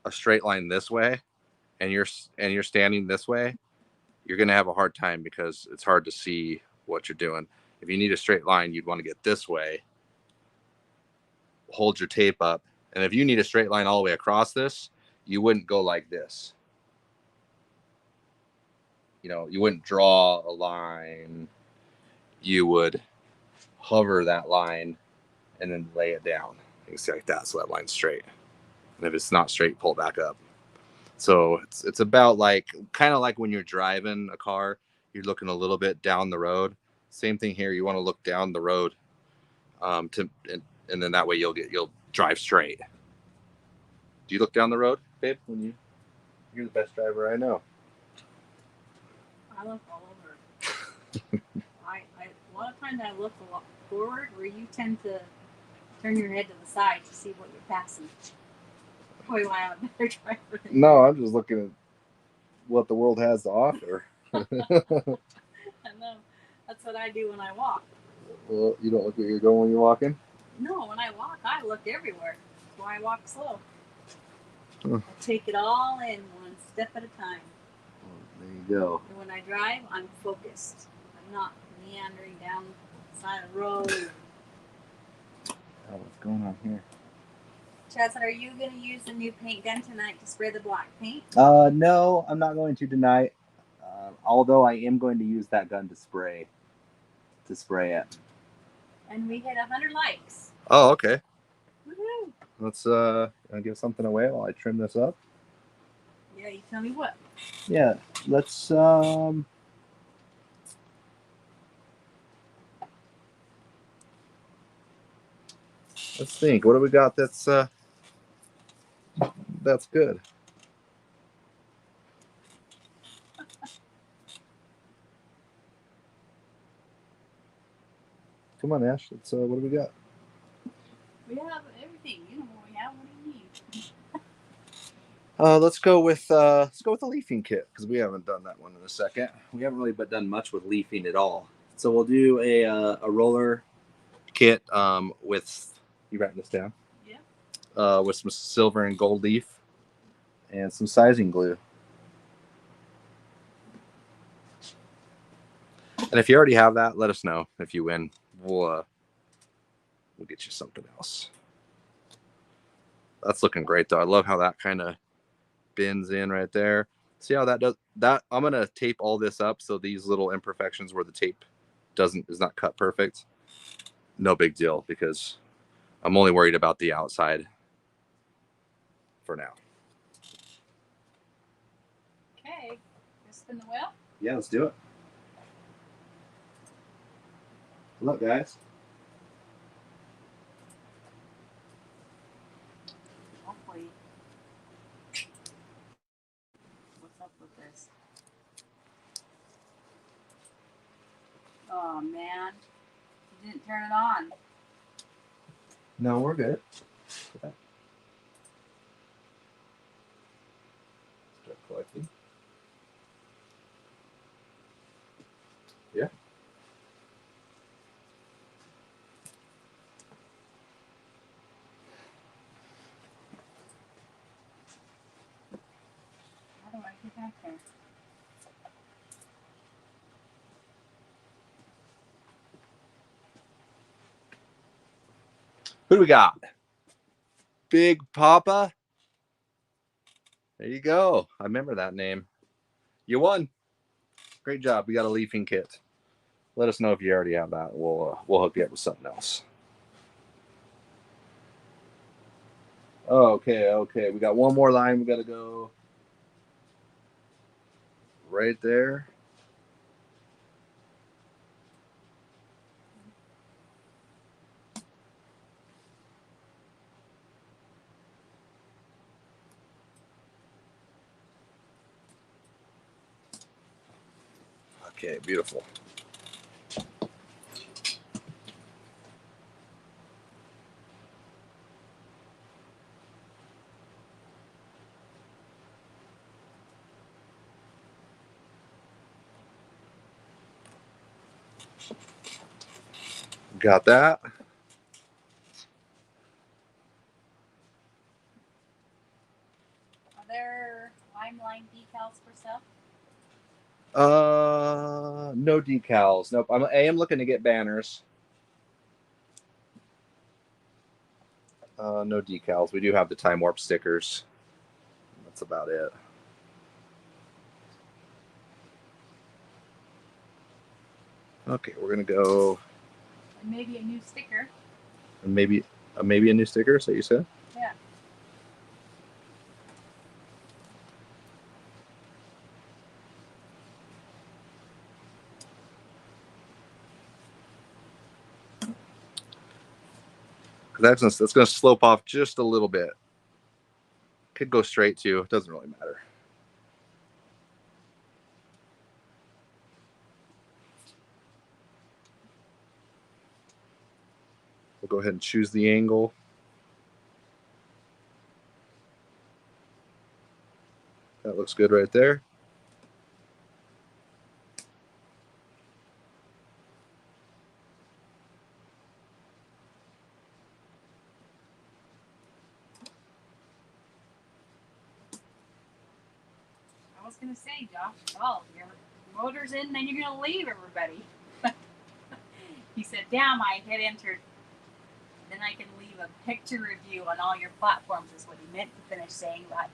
a straight line this way, and you're standing this way, you're gonna have a hard time because it's hard to see what you're doing. If you need a straight line, you'd want to get this way, hold your tape up, and if you need a straight line all the way across this, you wouldn't go like this. You know, you wouldn't draw a line. You would hover that line and then lay it down. You can see like that, so that line's straight. And if it's not straight, pull it back up. So it's about like kind of like when you're driving a car, you're looking a little bit down the road. Same thing here. You want to look down the road, and then that way you'll drive straight. Do you look down the road, babe? You're the best driver I know. I look all over. A lot of times I look a lot forward, where you tend to turn your head to the side to see what you're passing. Probably why I'm a better driver. No, I'm just looking at what the world has to offer. I know. That's what I do when I walk. Well, you don't look where you're going when you're walking? No, when I walk, I look everywhere. That's why I walk slow. Huh. I take it all in one step at a time. There you go. And when I drive, I'm focused. I'm not meandering down the side of the road. Oh, what's going on here? Chad said, are you going to use the new paint gun tonight to spray the black paint? No, I'm not going to tonight. Although I am going to use that gun to spray it. And we hit 100 likes. Oh, okay. Woohoo! Let's give something away while I trim this up. Yeah, you tell me what. Yeah, let's think. What do we got that's good? Come on, Ash. Let's what do we got? We have everything. You know what we have. What do you need? Let's go with a leafing kit, because we haven't done that one in a second. We haven't really done much with leafing at all. So we'll do a roller kit with, you writing this down? Yeah. With some silver and gold leaf and some sizing glue. And if you already have that, let us know. If you win, we'll get you something else. That's looking great, though. I love how that kind of bends in right there. See how that does that? I'm gonna tape all this up so these little imperfections where the tape is not cut perfect. No big deal because I'm only worried about the outside for now. Okay, just spin the wheel. Yeah, let's do it. Look, guys. Hopefully. What's up with this? Oh man, you didn't turn it on. No, we're good. Start collecting. Yeah. How do I get back there? Who do we got? Big Papa. There you go. I remember that name. You won. Great job. We got a leafing kit. Let us know if you already have that. We'll hook you up with something else. Okay. We got one more line. We got to go right there. Okay, beautiful. Got that. Are there line decals for sale? No decals. Nope. I am looking to get banners. No decals. We do have the time warp stickers. That's about it. Okay, we're gonna go. And maybe a new sticker. And maybe a new sticker. So you said? Yeah. That's gonna slope off just a little bit. Could go straight too. It doesn't really matter. We'll go ahead and choose the angle. That looks good right there. I was gonna say, Josh, well, your motor's in, then you're gonna leave everybody. He said, damn, I hit enter. Then I can leave a picture review on all your platforms, is what he meant to finish saying. But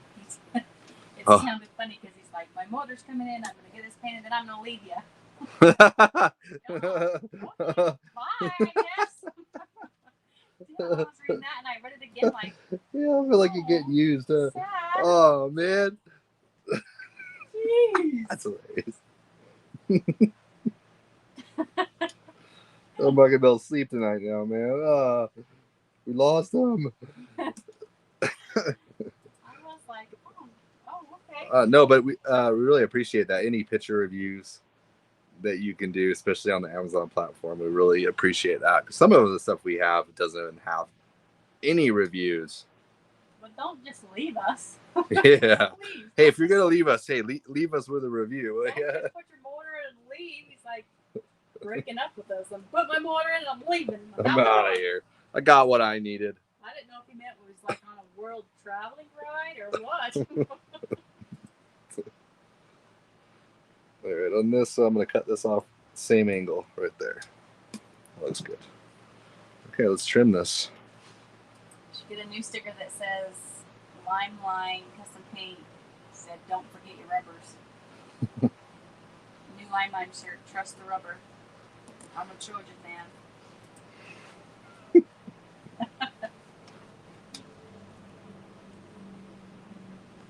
it sounded funny because he's like, my motor's coming in, I'm gonna get this painted, then I'm gonna leave you. Oh, okay, bye, I guess. Yeah, I was reading that and I read it again like, Yeah, I feel like you're getting used. Sad. Oh man. Jeez. That's hilarious. I'm not gonna be able to sleep tonight now, man. We lost him. I was like, okay. No, but we really appreciate that. Any picture reviews that you can do, especially on the Amazon platform, we really appreciate that. Because some of the stuff we have doesn't even have any reviews. But don't just leave us. Yeah. Please, hey, if you're gonna leave us, hey, leave us with a review. don't just put your motor in and leave. He's like breaking up with us. I'm put my motor in and I'm leaving. I'm out of here. I got what I needed. I didn't know if he meant it was like on a world traveling ride or what. All right, on this, I'm gonna cut this off same angle right there. Looks good. Okay, let's trim this. Should get a new sticker that says Lime Line Custom Paint don't forget your rubbers. New Limelight shirt, trust the rubber. I'm a Trojan man.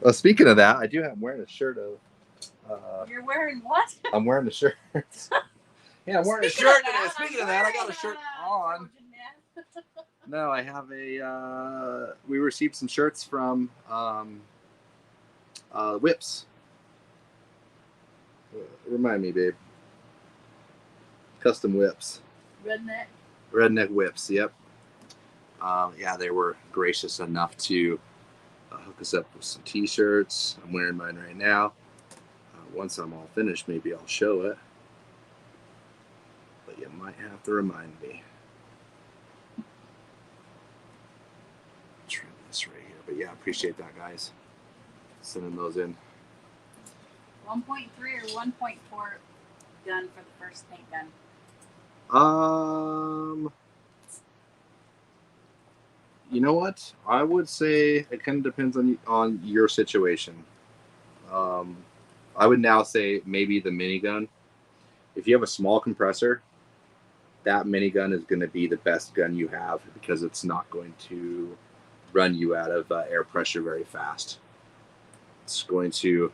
Well, speaking of that, I'm wearing a shirt of. You're wearing what? I'm wearing a shirt. Yeah, I'm wearing a shirt today. Speaking of that, I got a shirt on. No, I have a. We received some shirts from Whips. Remind me, babe. Custom Whips. Redneck Whips. Yep. Yeah, they were gracious enough to hook us up with some T-shirts. I'm wearing mine right now. Once I'm all finished, maybe I'll show it. But you might have to remind me. Trim this right here. But yeah, appreciate that, guys. Sending those in. 1.3 or 1.4 gun for the first paint gun? You know what? I would say it kind of depends on your situation. I would now say maybe the minigun. If you have a small compressor, that minigun is going to be the best gun you have because it's not going to run you out of air pressure very fast. It's going to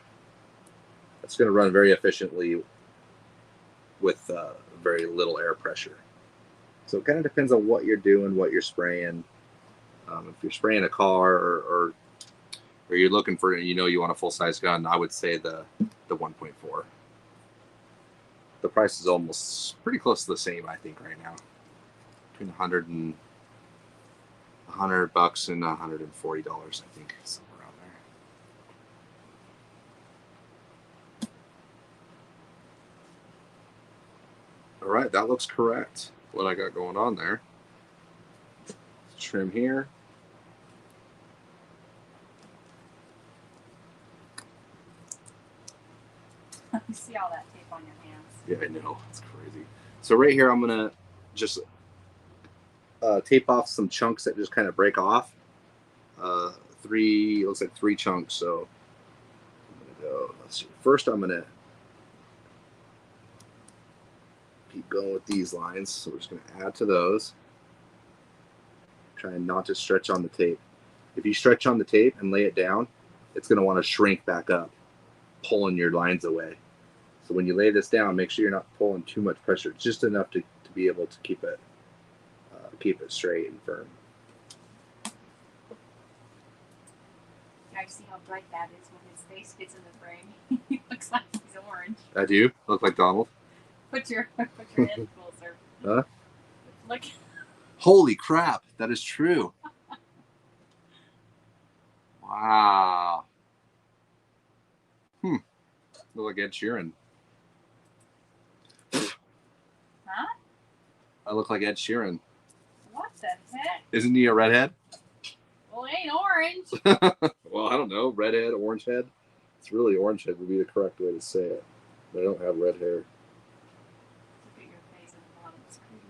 run very efficiently with very little air pressure. So it kind of depends on what you're doing, what you're spraying. If you're spraying a car or you're looking for, you want a full-size gun, I would say the 1.4. The price is almost pretty close to the same, I think, right now. Between $100 and $100 and $140, I think, somewhere around there. All right, that looks correct. What I got going on there. Trim here. You see all that tape on your hands. Yeah, I know. It's crazy. So right here, I'm going to just tape off some chunks that just kind of break off. Looks like 3 chunks. So I'm going to go, let's see. First, I'm going to keep going with these lines. So we're just going to add to those. Try and not to stretch on the tape. If you stretch on the tape and lay it down, it's going to want to shrink back up, pulling your lines away. So when you lay this down, make sure you're not pulling too much pressure. It's just enough to be able to keep it straight and firm. Guys, see how bright that is when his face fits in the frame. He looks like he's orange. I do look like Donald. Put your head closer. Huh? Look. Holy crap! That is true. Wow. Look like Ed Sheeran. Huh? I look like Ed Sheeran. What the heck? Isn't he a redhead? Well, it ain't orange. Well, I don't know. Redhead, orange head. It's really orange head would be the correct way to say it. But I don't have red hair. Look at your face at the bottom of the screen.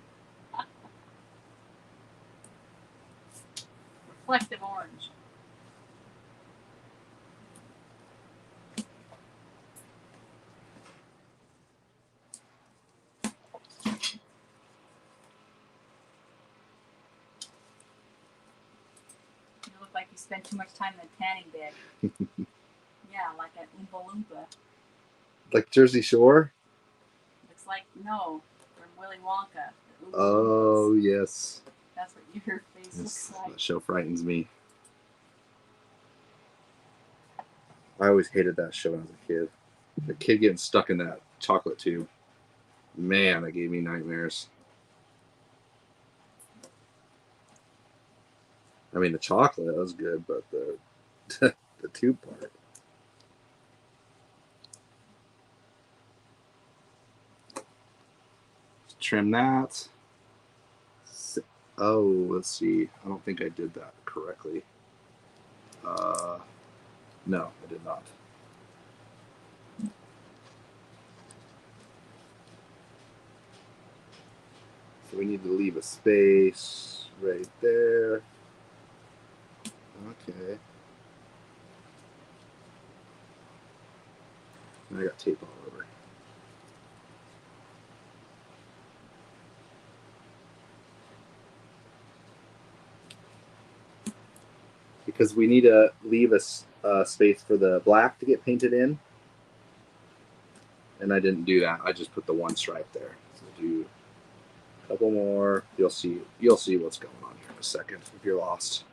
Reflective orange. You look like you spend too much time in the tanning bed. Yeah, like an Oompa Loompa. Like Jersey Shore? Looks like, no, from Willy Wonka. The Oompa Oh, Loompas. yes. That's what your face looks like. That show frightens me. I always hated that show when I was a kid. The kid getting stuck in that chocolate tube. Man, that gave me nightmares. I mean, the chocolate was good, but the tube part. Trim that. Oh, let's see. I don't think I did that correctly. No, I did not. So we need to leave a space right there. Okay. I got tape all over. Because we need to leave a space for the black to get painted in. And I didn't do that. I just put the one stripe there. So do a couple more. You'll see what's going on here in a second if you're lost.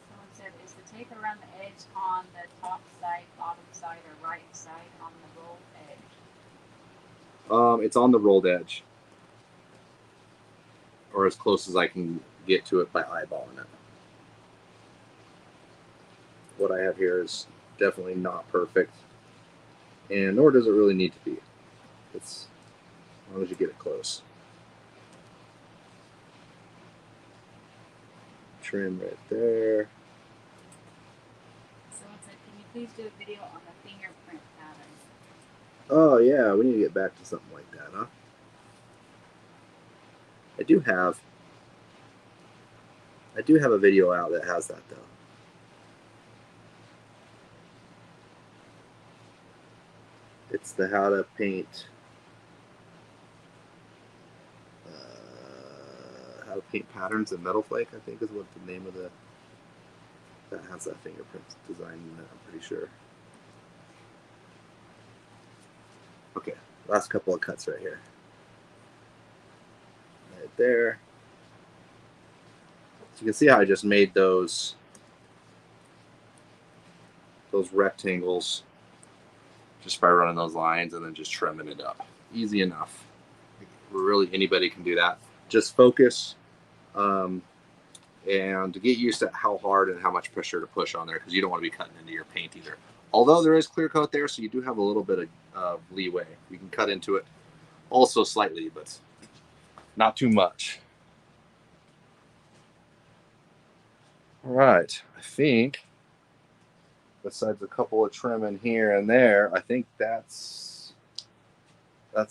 Someone said, is the tape around the edge on the top side, bottom side, or right side on the rolled edge? It's on the rolled edge. Or as close as I can get to it by eyeballing it. What I have here is definitely not perfect. And nor does it really need to be. It's as long as you get it close. Trim right there. Someone said, can you please do a video on the fingerprint pattern? Oh yeah, we need to get back to something like that, huh? I do have a video out that has that though. It's the how to paint patterns in metal flake, I think is what the name of that has that fingerprint design in it, I'm pretty sure. Okay, last couple of cuts right here. Right there. So you can see how I just made those rectangles just by running those lines and then just trimming it up. Easy enough. Really, anybody can do that. Just focus and to get used to how hard and how much pressure to push on there, because you don't want to be cutting into your paint either. Although there is clear coat there, so you do have a little bit of leeway. You can cut into it also slightly, but not too much. All right, I think besides a couple of trim in here and there, I think that's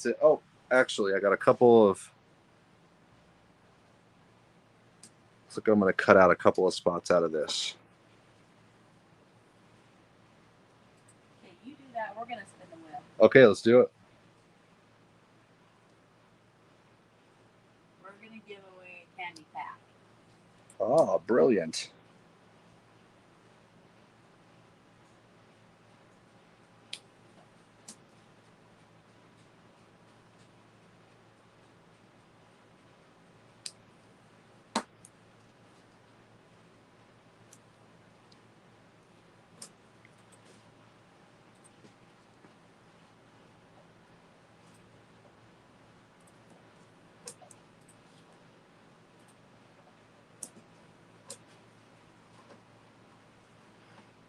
it. Oh, actually, I got a couple of. Looks like I'm going to cut out a couple of spots out of this. Okay, you do that. We're going to spin the wheel. Okay, let's do it. We're going to give away a candy pack. Oh, brilliant.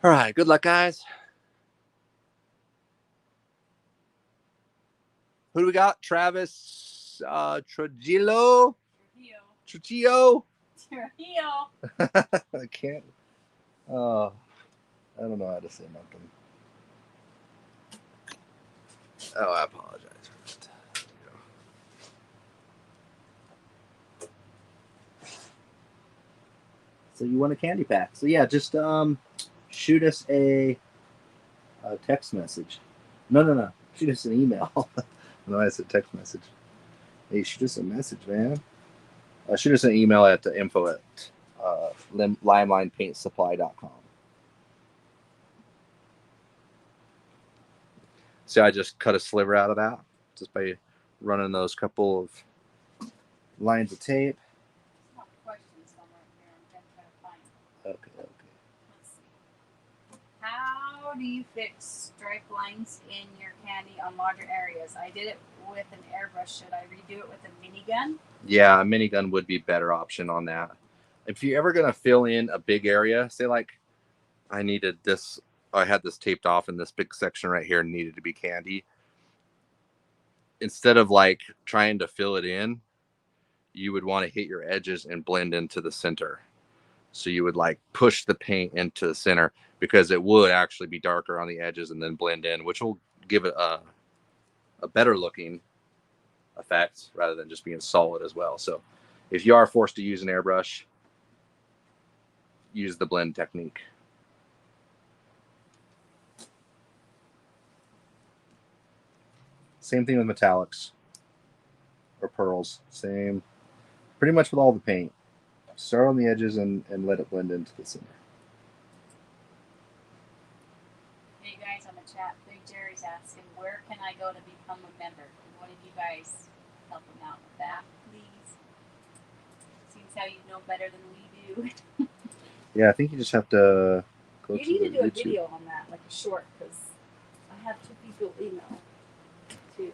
All right, good luck, guys. Who do we got? Travis Trujillo? Trujillo? I can't. Oh, I don't know how to say nothing. Oh, I apologize for that. So you want a candy pack. So yeah, just shoot us a text message. No. Shoot us an email. No, I said text message. Hey, shoot us a message, man. Shoot us an email at info@limelinepaintsupply.com. See, I just cut a sliver out of that just by running those couple of lines of tape. Okay. Let's see. How do you fix stripe lines in your candy on larger areas? I did it with an airbrush. Should I redo it with a minigun? Yeah, a minigun would be a better option on that. If you're ever going to fill in a big area, say like I had this taped off in this big section right here and needed to be candy. Instead of like trying to fill it in, you would want to hit your edges and blend into the center. So you would like push the paint into the center, because it would actually be darker on the edges and then blend in, which will give it a better looking effect rather than just being solid as well. So if you are forced to use an airbrush, use the blend technique. Same thing with metallics or pearls. Same, pretty much with all the paint. Start on the edges and let it blend into the center. Hey guys on the chat, Big Jerry's asking, where can I go to become a member? Can one of you guys help him out with that, please? Seems how you know better than we do. Yeah, I think you just have to go You need to do a YouTube. video on that, like a short, because I have 2 people email too.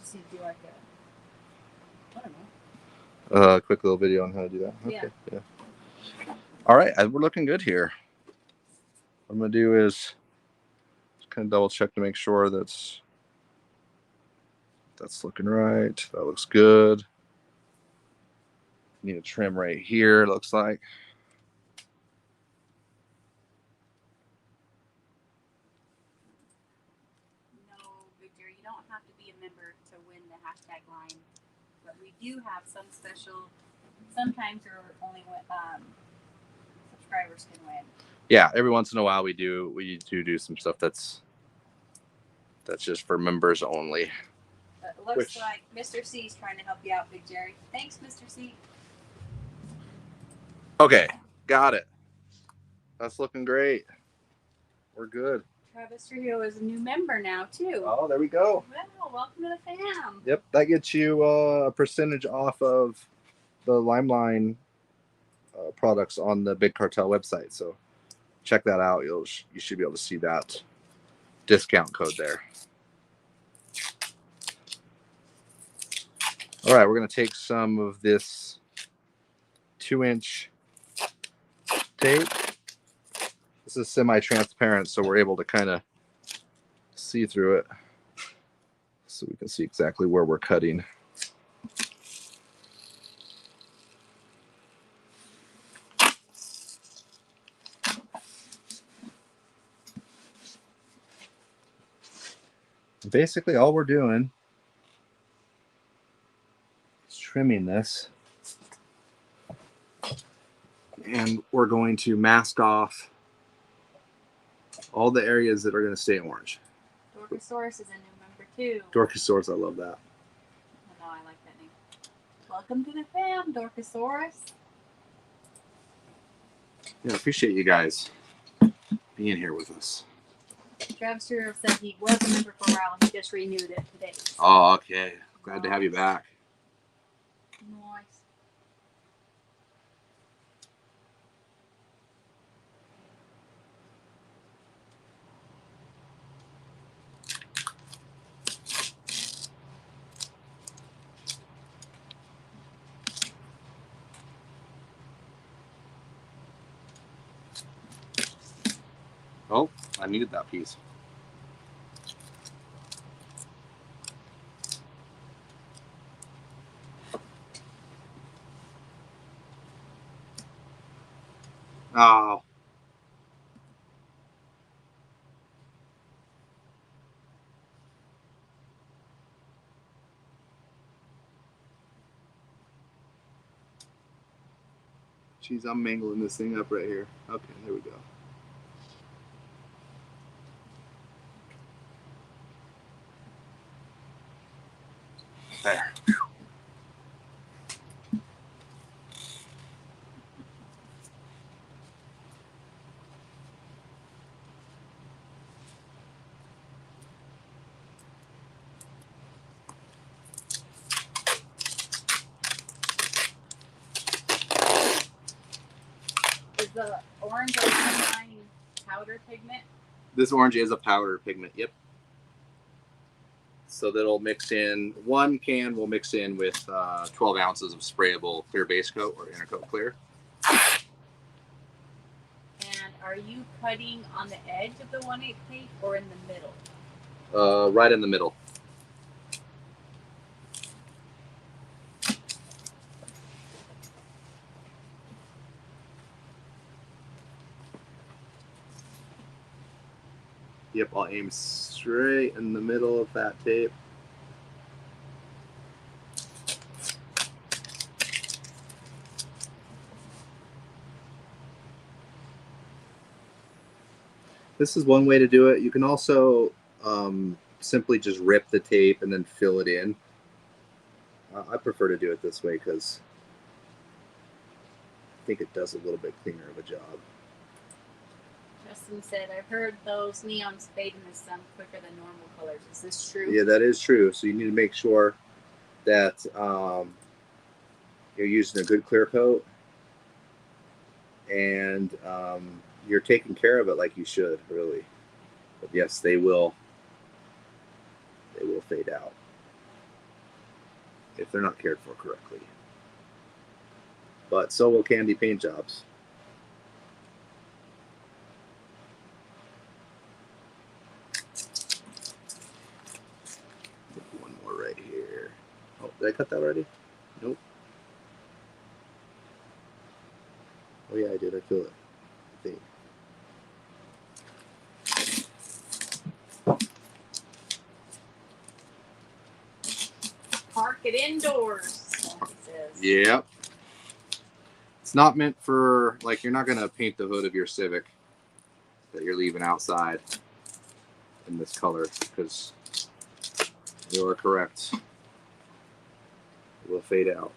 Just need to do like a, I don't know. Quick little video on how to do that. Yeah. Okay. Yeah. All right, we're looking good here. What I'm gonna do is just kind of double check to make sure that's looking right. That looks good. Need a trim right here. It looks like. No, Victor, you don't have to be a member to win the hashtag line, but we do have some special. Sometimes there are only subscribers can win. Yeah, every once in a while we do some stuff that's just for members only. But it looks like Mr. C is trying to help you out, Big Jerry. Thanks, Mr. C. Okay, got it. That's looking great. We're good. Travis Trujillo is a new member now too. Oh, there we go. Well, welcome to the fam. Yep, that gets you a percentage off of the Limeline products on the Big Cartel website. So check that out. You should be able to see that discount code there. All right, we're going to take some of this 2-inch tape. This is semi-transparent, so we're able to kind of see through it so we can see exactly where we're cutting. Basically, all we're doing is trimming this, and we're going to mask off all the areas that are going to stay orange. Dorkosaurus is a new member too. Dorkosaurus, I love that. I know, I like that name. Welcome to the fam, Dorkosaurus. Yeah, I appreciate you guys being here with us. Travis Trujillo said he was a member for a while and he just renewed it today. Oh, okay. Glad to have you back. Nice. Oh, I needed that piece. Oh. Jeez, I'm mangling this thing up right here. Okay, there we go. There. Is the orange or fine powder pigment? This orange is a powder pigment, yep. So that'll mix in, 1 can will mix in with 12 ounces of sprayable clear base coat or intercoat clear. And are you cutting on the edge of the 1/8 tape or in the middle? Right in the middle. Yep, I'll aim straight in the middle of that tape. This is one way to do it. You can also simply just rip the tape and then fill it in. I prefer to do it this way because I think it does a little bit cleaner of a job. Justin said, I've heard those neons fade in the sun quicker than normal colors. Is this true? Yeah, that is true. So you need to make sure that you're using a good clear coat and you're taking care of it like you should, really. But yes, they will fade out if they're not cared for correctly. But so will candy paint jobs. One more right here. Oh, did I cut that already? Nope. Oh yeah, I did. I feel it. I think. Park it indoors, he says. Yep. It's not meant for, like, you're not going to paint the hood of your Civic that you're leaving outside in this color, because you are correct. It will fade out.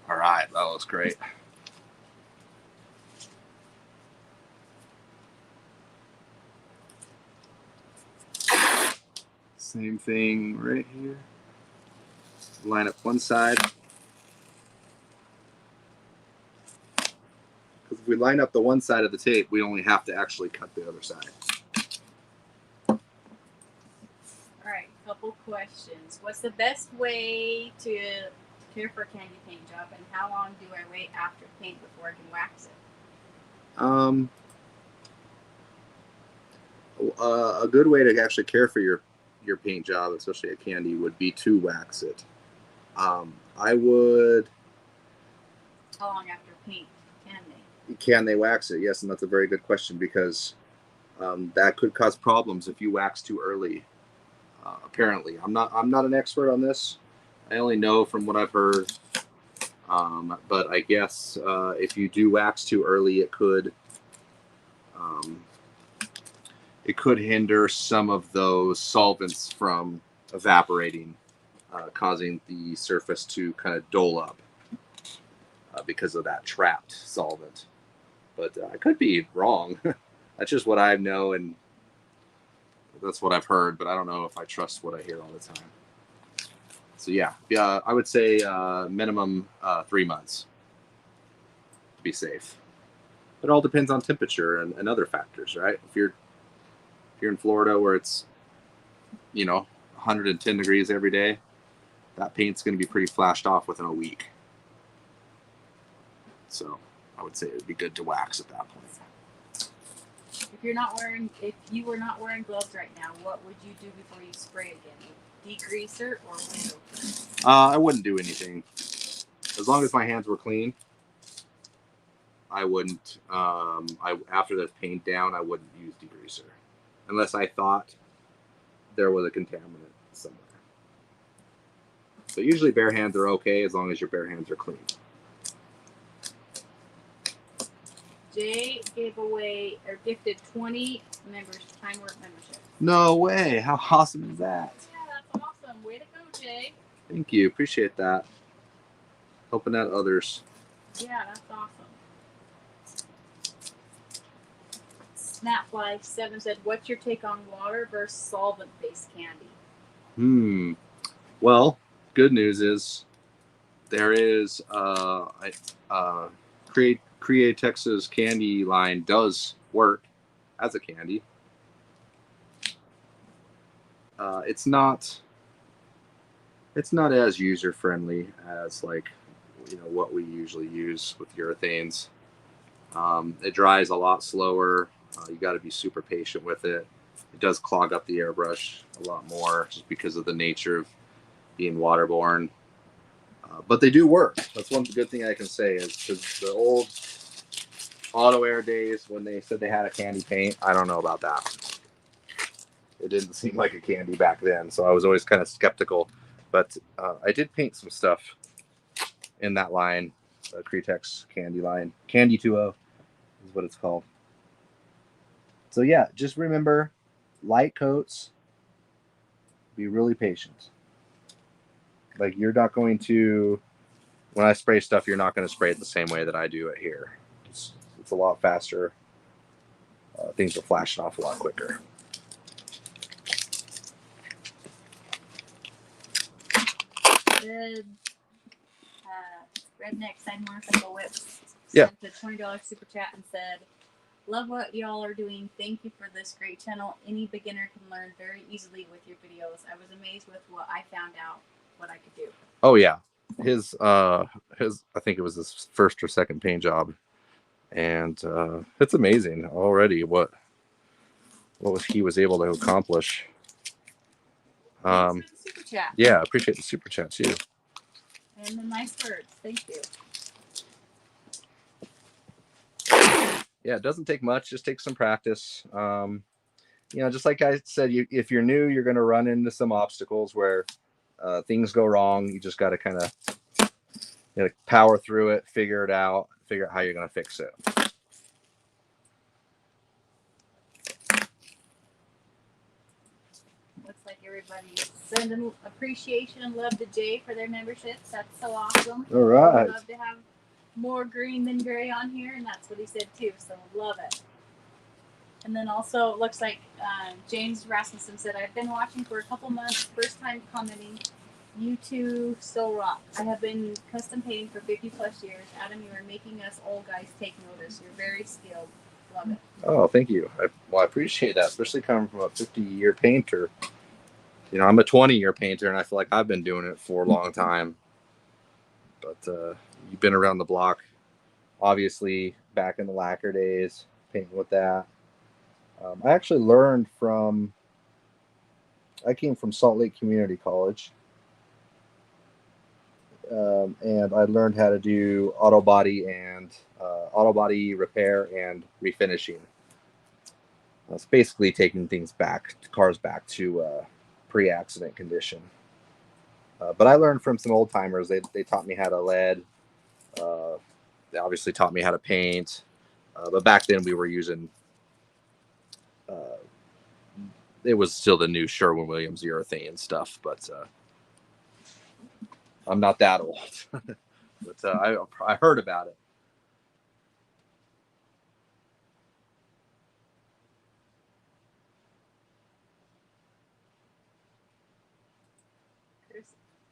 All right, that looks great. Same thing right here. Line up one side. Because if we line up the one side of the tape, we only have to actually cut the other side. All right, couple questions. What's the best way to care for a candy paint job, and how long do I wait after paint before I can wax it? A good way to actually care for your paint job, especially a candy, would be to wax it. I would. How long after paint can they? Can they wax it? Yes, and that's a very good question, because that could cause problems if you wax too early. Apparently, I'm not an expert on this. I only know from what I've heard. But I guess if you do wax too early, it could hinder some of those solvents from evaporating, causing the surface to kind of dull up because of that trapped solvent. But I could be wrong. That's just what I know, and that's what I've heard, but I don't know if I trust what I hear all the time. So yeah, I would say minimum 3 months to be safe. It all depends on temperature and other factors, right? If you're in Florida where it's 110 degrees every day, that paint's going to be pretty flashed off within a week. So I would say it would be good to wax at that point. If you were not wearing gloves right now, what would you do before you spray again? Degreaser or window cleaner? I wouldn't do anything. As long as my hands were clean, I wouldn't. After the paint down, I wouldn't use degreaser unless I thought there was a contaminant somewhere. But usually bare hands are okay as long as your bare hands are clean. Jay gifted 20 members Time Warp membership. No way! How awesome is that? Yeah, that's awesome. Way to go, Jay. Thank you. Appreciate that. Helping out others. Yeah, that's awesome. Snapfly7 said, "What's your take on water versus solvent-based candy?" Well, good news is there is Create Texas candy line does work as a candy. It's not as user friendly as what we usually use with urethanes. It dries a lot slower. You got to be super patient with it. It does clog up the airbrush a lot more just because of the nature of being waterborne. But they do work. That's one good thing I can say is because the old Auto Air days when they said they had a candy paint, I don't know about that. It didn't seem like a candy back then, so I was always kind of skeptical. But I did paint some stuff in that line, Cretex Candy line. Candy 2.0 is what it's called. So yeah, just remember, light coats, be really patient. Like you're not going to, when I spray stuff, you're not going to spray it the same way that I do it here. It's a lot faster. Things are flashing off a lot quicker. The Redneck Side Motorcycle Whips Yeah. sent the $20 super chat and said, "Love what y'all are doing. Thank you for this great channel. Any beginner can learn very easily with your videos. I was amazed with what I found out what I could do." Oh yeah, his I think it was his first or second paint job, and it's amazing already what he was able to accomplish. Thanks for the super chat. Yeah, I appreciate the super chat too. And the nice words. Thank you. Yeah, it doesn't take much. Just take some practice. Just like I said, if you're new, you're going to run into some obstacles where things go wrong. You just got to kind of power through it, figure out how you're going to fix it. Looks like everybody's sending appreciation and love to Jay for their memberships. That's so awesome. All right. I'd love to have more green than gray on here, and that's what he said too. So love it. And then also, it looks like James Rasmussen said, "I've been watching for a couple months. First time commenting. You two so rock. I have been custom painting for 50 plus years. Adam, you are making us old guys take notice. You're very skilled. Love it." Oh, thank you. I appreciate that, especially coming from a 50-year painter. I'm a 20-year painter, and I feel like I've been doing it for a long time. But you've been around the block, obviously, back in the lacquer days, painting with that. I actually learned I came from Salt Lake Community College, and I learned how to do auto body repair and refinishing. It's basically taking cars back to pre-accident condition. But I learned from some old timers. They taught me how to lead. They obviously taught me how to paint. But back then we were using, it was still the new Sherwin-Williams urethane stuff, but I'm not that old. But I heard about it.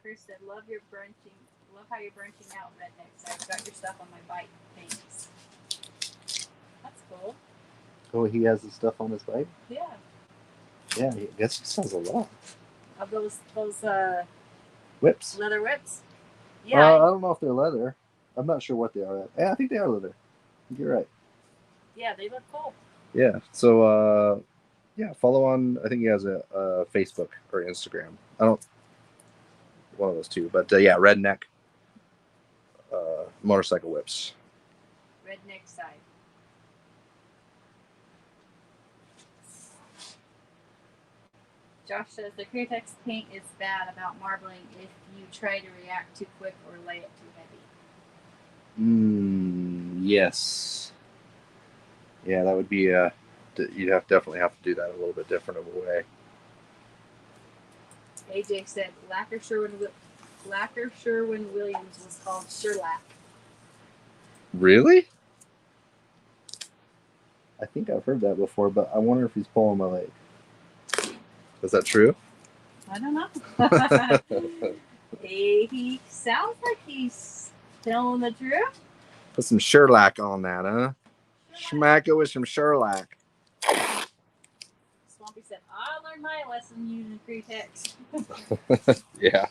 Chris said, "Love your brunching. Love how you're brunching out, Redneck. I've got your stuff on my bike. Thanks." That's cool. Oh, he has the stuff on his bike? Yeah. Yeah, I guess he sells a lot. Of those Whips. leather whips? Yeah. I don't know if they're leather. I'm not sure what they are. Yeah, I think they are leather. You're right. Yeah, they look cool. Yeah. So, follow on. I think he has a Facebook or Instagram. One of those two. But Redneck Motorcycle Whips. Redneck Side. Josh says the Cretex paint is bad about marbling if you try to react too quick or lay it too heavy. Yes. Yeah, that would be you'd definitely have to do that a little bit different of a way. AJ said Lacquer Sherwin-Williams was called Sherlac. Really? I think I've heard that before, but I wonder if he's pulling my leg. Is that true? I don't know. He sounds like he's telling the truth. Put some Sherlac on that, huh? Smack it with some Sherlac. Swampy said, "I learned my lesson using Cretex." Yeah.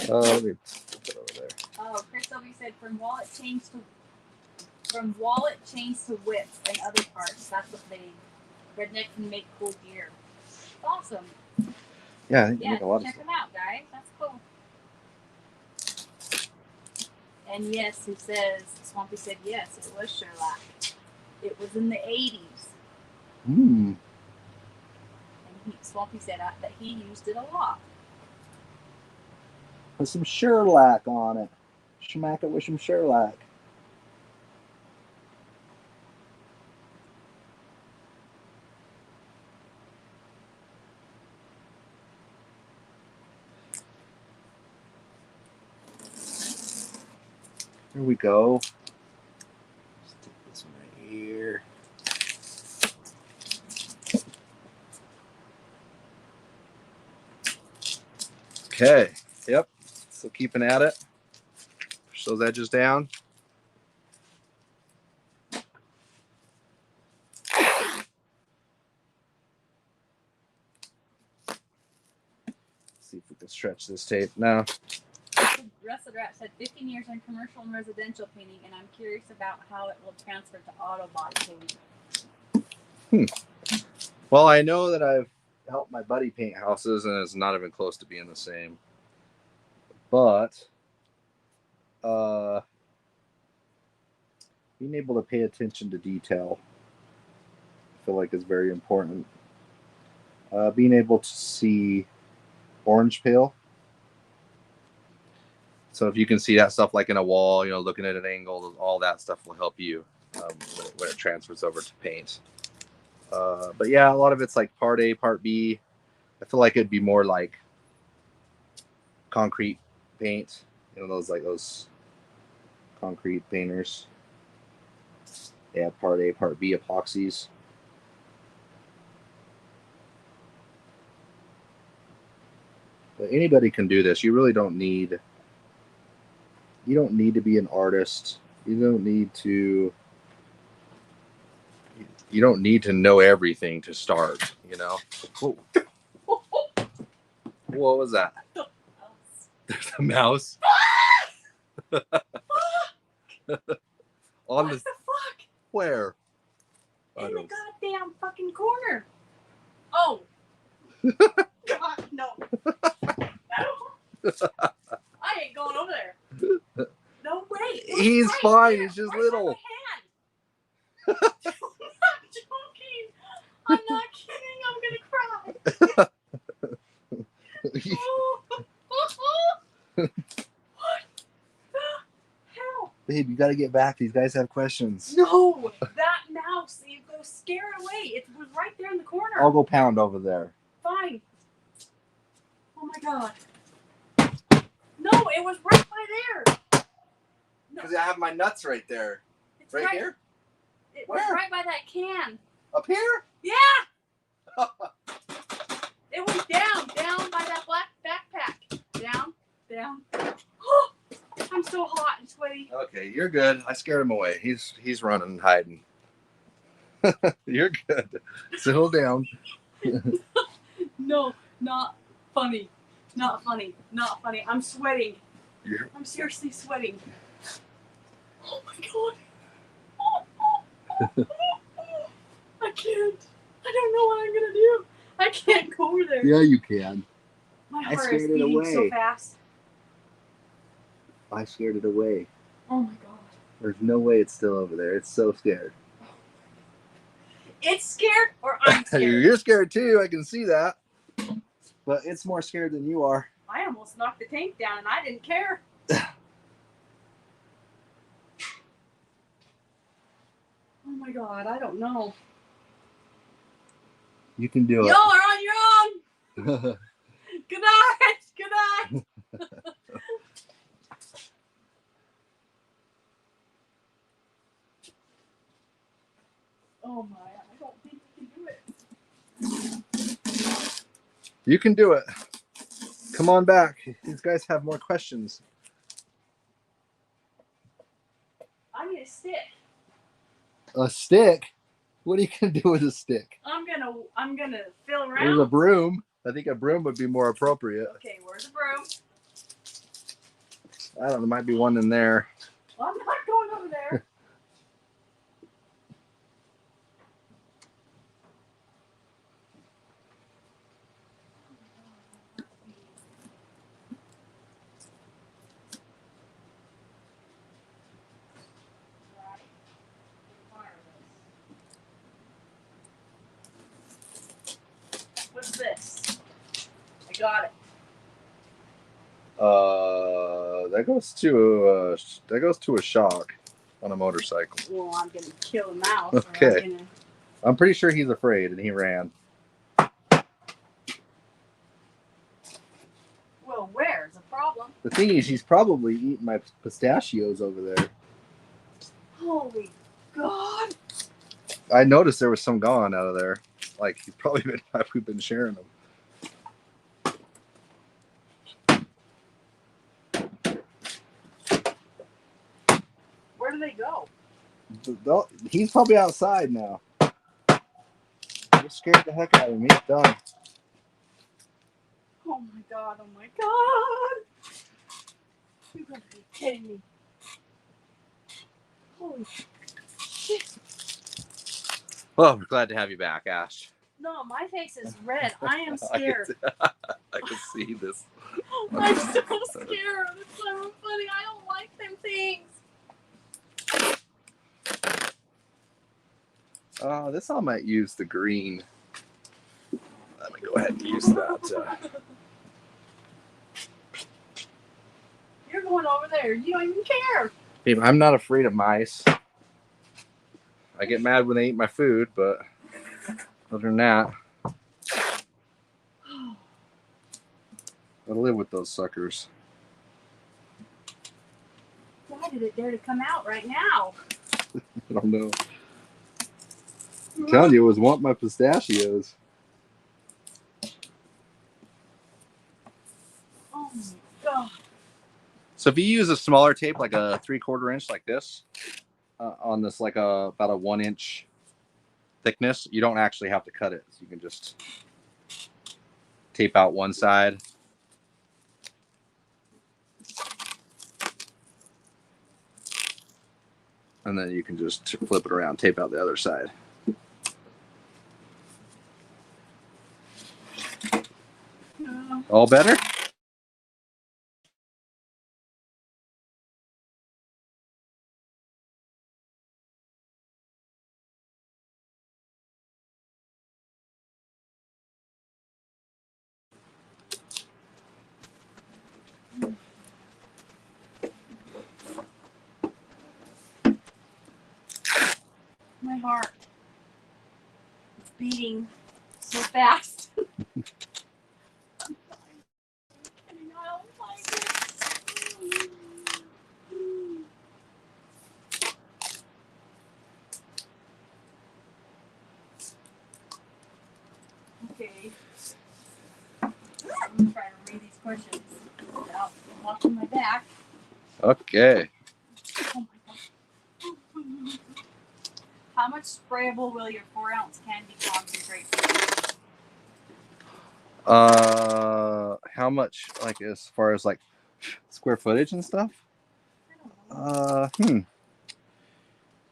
Let me put it over there. Oh, Chris Obi said from wallet chains to whips and other parts. That's what Redneck can make cool gear. Awesome. Yeah, Yeah, a lot check them out, guys. That's cool. And yes, he says, Swampy said yes, it was Sherlock. It was in the 80s. And Swampy said that he used it a lot. Put some Sherlock on it. Smack it with some Sherlock. Here we go. Stick this one right here. Okay. Yep. Still keeping at it. Push those edges down. See if we can stretch this tape now. Rusted Rat said 15 years in commercial and residential painting, and I'm curious about how it will transfer to auto body painting. Well, I know that I've helped my buddy paint houses, and it's not even close to being the same. But being able to pay attention to detail, I feel like is very important. Being able to see orange peel. So if you can see that stuff like in a wall, you know, looking at an angle, all that stuff will help you when it transfers over to paint. But yeah, a lot of it's like part A, part B. I feel like it'd be more like concrete paint, you know, those concrete painters. They have part A, part B epoxies. But anybody can do this. You really don't need. You don't need to be an artist. You don't need to. You don't need to know everything to start. You know. Whoa. What was that? There's a mouse. On What the the fuck? where? In the goddamn fucking corner. Oh. God, no. I ain't going over there. No way. He's Right fine. there, He's just right little. by my hand. I'm not joking. I'm not kidding. I'm gonna cry. What the hell? Babe, you got to get back. These guys have questions. No, that mouse. You go scare it away. It was right there in the corner. I'll go pound over there. Fine. Oh my god. No, it was right by there. No, Because I have my nuts right there. it's Right here? It Where? was right by that can. Up here? Yeah. It was down by that black backpack. Down. I'm so hot and sweaty. Okay, you're good. I scared him away. He's running and hiding. You're good. Settle down. No, not funny. Not funny. Not funny. I'm sweating. You're... I'm seriously sweating. Oh my god. I can't. I don't know what I'm gonna do. I can't go over there. Yeah, you can. My I heart scared is it beating away. so fast. I scared it away. Oh my god. There's no way it's still over there. It's so scared. It's scared or I'm scared? You're scared too. I can see that. But it's more scared than you are. I almost knocked the tank down and I didn't care. Oh my god, I don't know. You can do Y'all are on your own. it. Good night. Good night. Oh my, I don't think you can do it. You can do it. Come on back. These guys have more questions. I need a stick. A stick? What are you gonna do with a stick? I'm gonna fill around. There's a broom. I think a broom would be more appropriate. Okay, where's the broom? I don't know. There might be one in there. Well, I'm not going over there. What's this? I got it. that goes to a shock on a motorcycle. Well, I'm gonna kill a mouse. Okay. Or I'm gonna... I'm pretty sure he's afraid and he ran. Well, where's the problem? The thing is, he's probably eating my pistachios over there. Holy God! I noticed there was some gone out of there. Like he's probably been we've been sharing them. Where do they go? He's probably outside now. You scared the heck out of me. He's done. Oh my God! Oh my God! You gotta be kidding me! Holy shit! Well, we're glad to have you back, Ash. No, my face is red. I am scared. I can see this. I'm so scared. It's so funny. I don't like them things. This I might use the green. Let me go ahead and use that. You're going over there. You don't even care. Babe, I'm not afraid of mice. I get mad when they eat my food, but other than that, I live with those suckers. Why did it dare to come out right now? I don't know. I'm telling you, it was want my pistachios. Oh my God. So if you use a smaller tape, like a 3/4 inch like this, on this like about a 1 inch thickness, you don't actually have to cut it. So you can just tape out one side. And then you can just flip it around, tape out the other side. All better? My heart is beating so fast. I don't like it. Okay. I'm gonna try to read these questions without watching my back. Okay. Oh my God. How much sprayable will your 4-ounce candy concentrate be? How much, like as far as like square footage and stuff? I don't know.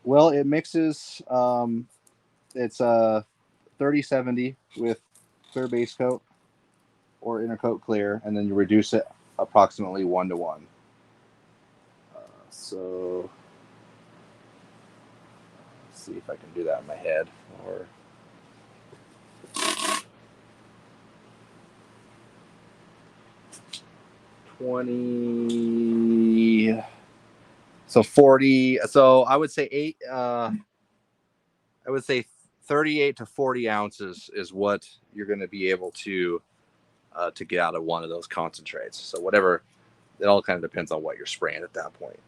Well, it mixes. It's 30/70 with clear base coat or intercoat clear, and then you reduce it approximately 1:1. So let's see if I can do that in my head. Or so 40. So I would say I would say 38 to 40 ounces is what you're going to be able to get out of one of those concentrates. So whatever, it all kind of depends on what you're spraying at that point,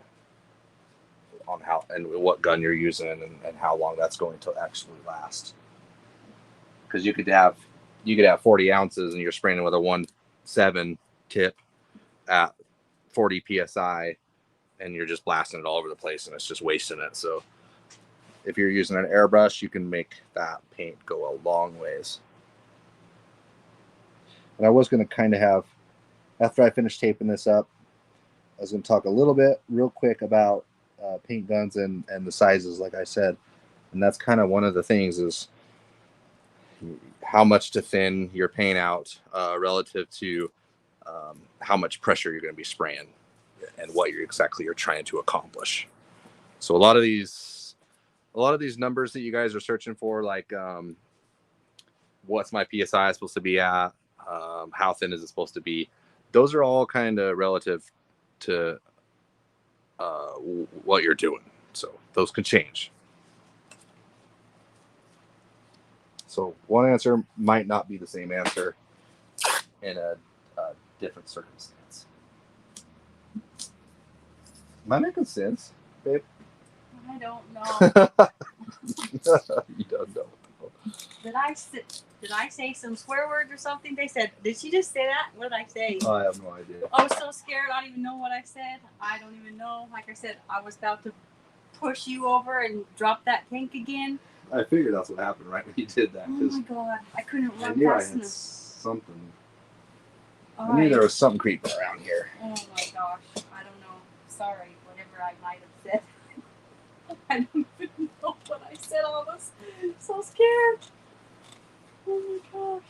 on how and what gun you're using and how long that's going to actually last. Because you could have 40 ounces and you're spraying with a 1.7 tip at 40 psi, and you're just blasting it all over the place, and it's just wasting it. So if you're using an airbrush, you can make that paint go a long ways. And I was going to kind of have, after I finish taping this up, I was going to talk a little bit real quick about paint guns and the sizes, like I said. And that's kind of one of the things is how much to thin your paint out relative to how much pressure you're going to be spraying and what you're trying to accomplish. So a lot of these numbers that you guys are searching for, like what's my PSI supposed to be at, how thin is it supposed to be, those are all kind of relative to what you're doing. So those can change. So one answer might not be the same answer in a different circumstance. Am I making sense, babe? I don't know. You don't know. Did I say some swear words or something? They said, did she just say that? What did I say? I have no idea. I was so scared. I don't even know what I said. I don't even know. Like I said, I was about to push you over and drop that tank again. I figured that's what happened right when you did that. Oh my god, I couldn't I run knew I fast had enough. something. All I knew right. there was something creeping around here. Oh my gosh, I don't know. Sorry, whatever I might have said. I don't even know what I said. I was so scared. Oh my gosh.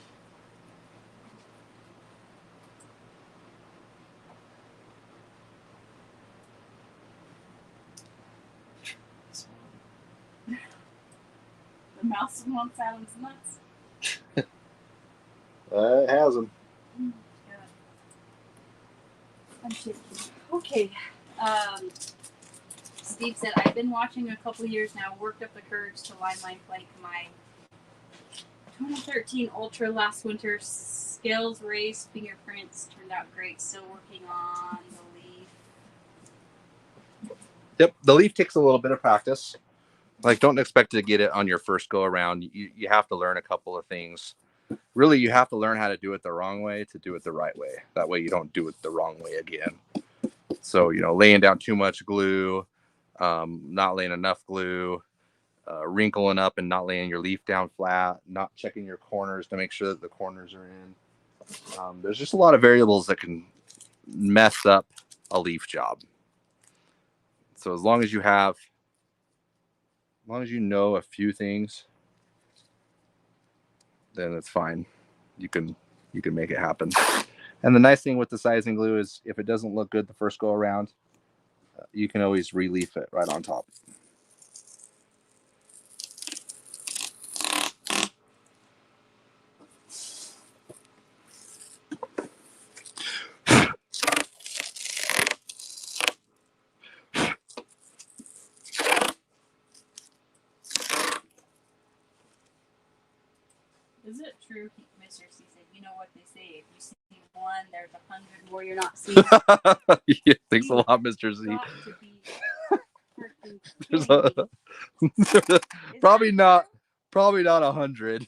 The mouse one sounds nuts. It has them. Yeah. I'm shaking. Okay. Steve said, I've been watching a couple years now, worked up the courage to line my bike. My 2013 Ultra last winter, scales raised, fingerprints turned out great. Still working on the Leaf. Yep, the Leaf takes a little bit of practice. Like, don't expect to get it on your first go around. You have to learn a couple of things. Really, you have to learn how to do it the wrong way to do it the right way. That way you don't do it the wrong way again. So, laying down too much glue, not laying enough glue, wrinkling up and not laying your Leaf down flat, not checking your corners to make sure that the corners are in. There's just a lot of variables that can mess up a Leaf job. So as long as you know a few things, then it's fine. You can make it happen. And the nice thing with the sizing glue is if it doesn't look good the first go around, you can always re-leaf it right on top. Is it true, Mr. C said, you know what they say, if you see one, there's 100 more you're not seeing. Yeah, thanks a lot, Mr. Z. Got to be freaking kidding me. Probably that not true? 100.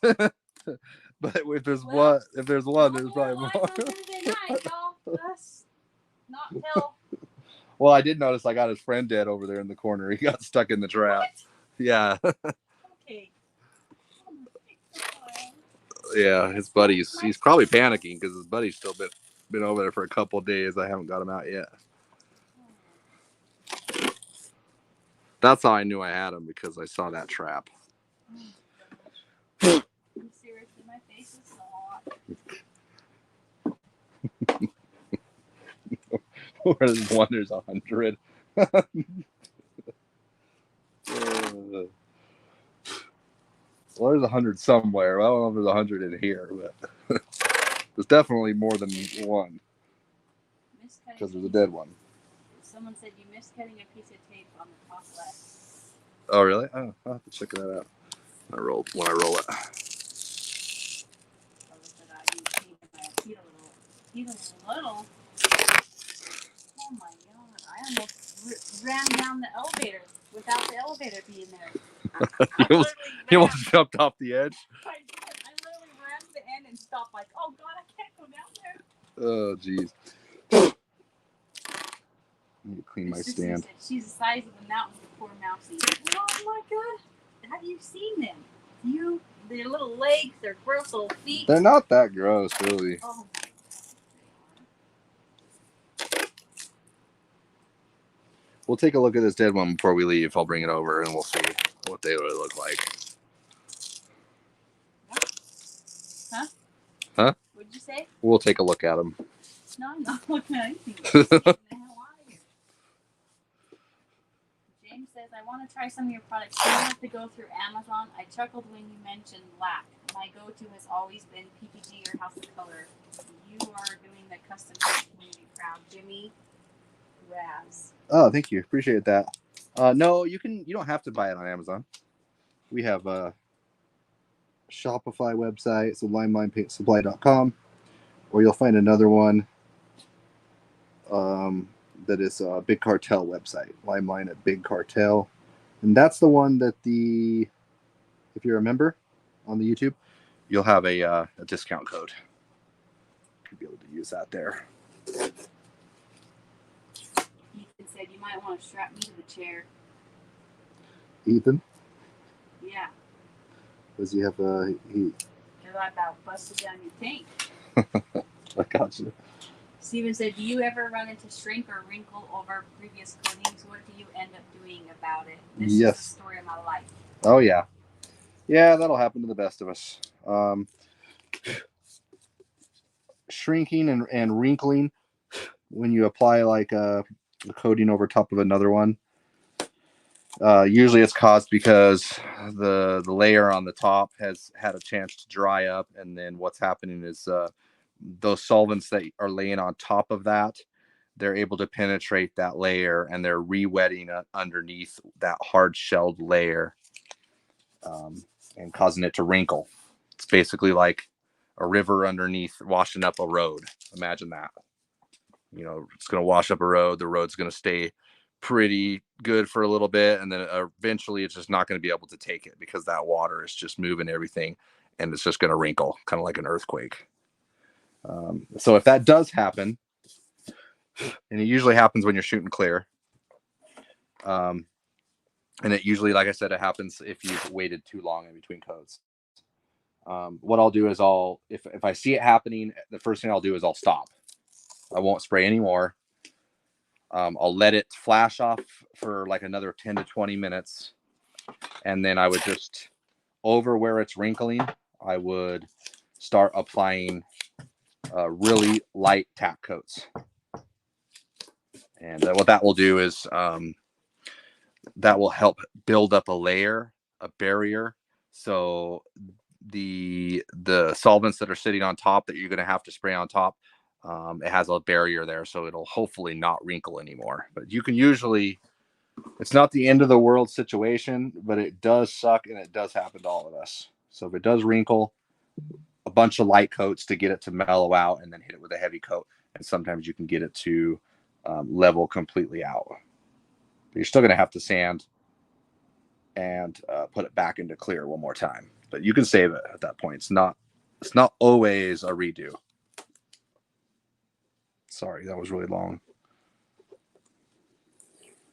But if there's one, there's probably more. On Thursday night, y'all. Let's not tell. Well, I did notice I got his friend dead over there in the corner. He got stuck in the trap. What? Yeah. Okay. Oh my God. Yeah, his buddy's. He's probably panicking because his buddy's still been over there for a couple of days. I haven't got him out yet. That's how I knew I had him, because I saw that trap. Seriously, my face is so hot. Where there's one, there's 100. Well, there's 100 somewhere. I don't know if there's 100 in here, but there's definitely more than one, because there's a dead one. Someone said you missed cutting a piece of tape on the top left. Oh, really? Oh, I'll have to check that out. When I roll it. So said even a little. Oh my God! I almost ran down the elevator without the elevator being there. He almost jumped off the edge. I literally ran to the end and stopped. Like, oh God, I can't go down there. Oh, jeez. I need to clean my stand. She's the size of a mountain, the poor mousey. Oh my God! Have you seen them? Their little legs, their gross little feet. They're not that gross, really. Oh. We'll take a look at this dead one before we leave. I'll bring it over and we'll see what they would look like. Huh? Huh? What'd you say? We'll take a look at them. No, I'm not looking at anything. Get the hell out of here. James says, I want to try some of your products. You have to go through Amazon. I chuckled when you mentioned lac. My go-to has always been PPG or House of Color. You are doing the custom community proud, Jimmy. Raz. Oh, thank you. Appreciate that. No, you don't have to buy it on Amazon. We have a Shopify website, so limelinepaintsupply.com, or you'll find another one that is a Big Cartel website, Limeline at Big Cartel. And that's the one that if you're a member on the YouTube, you'll have a discount code. You'll be able to use that there. Ethan said you might want to strap me to the chair. Ethan? Yeah. Does he have a... Because I about busted down your tank. I got you. Steven said, do you ever run into shrink or wrinkle over previous coatings? What do you end up doing about it? This is the story of my life. Oh, yeah. Yeah, that'll happen to the best of us. Shrinking and wrinkling when you apply like a coating over top of another one. Usually it's caused because the layer on the top has had a chance to dry up, and then what's happening is those solvents that are laying on top of that, they're able to penetrate that layer, and they're re-wetting underneath that hard-shelled layer and causing it to wrinkle. It's basically like a river underneath washing up a road. Imagine that. You know, it's going to wash up a road. The road's going to stay pretty good for a little bit, and then eventually it's just not going to be able to take it because that water is just moving everything, and it's just going to wrinkle, kind of like an earthquake. So if that does happen, and it usually happens when you're shooting clear, and it usually, like I said, it happens if you've waited too long in between coats. What I'll do is if I see it happening, the first thing I'll do is I'll stop. I won't spray anymore. I'll let it flash off for like another 10 to 20 minutes. And then I would just, over where it's wrinkling, I would start applying really light tack coats. And what that will do is that will help build up a barrier. So the solvents that are sitting on top that you're going to have to spray on top, it has a barrier there, so it'll hopefully not wrinkle anymore. But you can usually, it's not the end of the world situation, but it does suck, and it does happen to all of us. So if it does wrinkle, a bunch of light coats to get it to mellow out, and then hit it with a heavy coat. And sometimes you can get it to level completely out. But you're still going to have to sand and put it back into clear one more time. But you can save it at that point. It's not always a redo. Sorry, that was really long.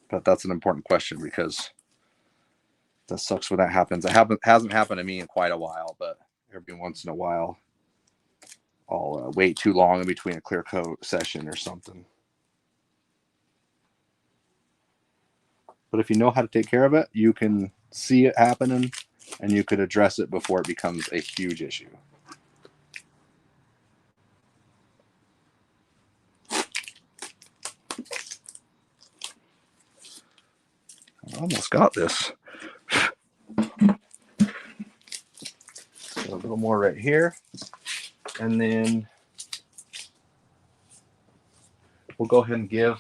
But that's an important question because that sucks when that happens. It hasn't happened to me in quite a while, but every once in a while, I'll wait too long in between a clear coat session or something. But if you know how to take care of it, you can see it happening, and you could address it before it becomes a huge issue. I almost got this. So a little more right here. And then we'll go ahead and give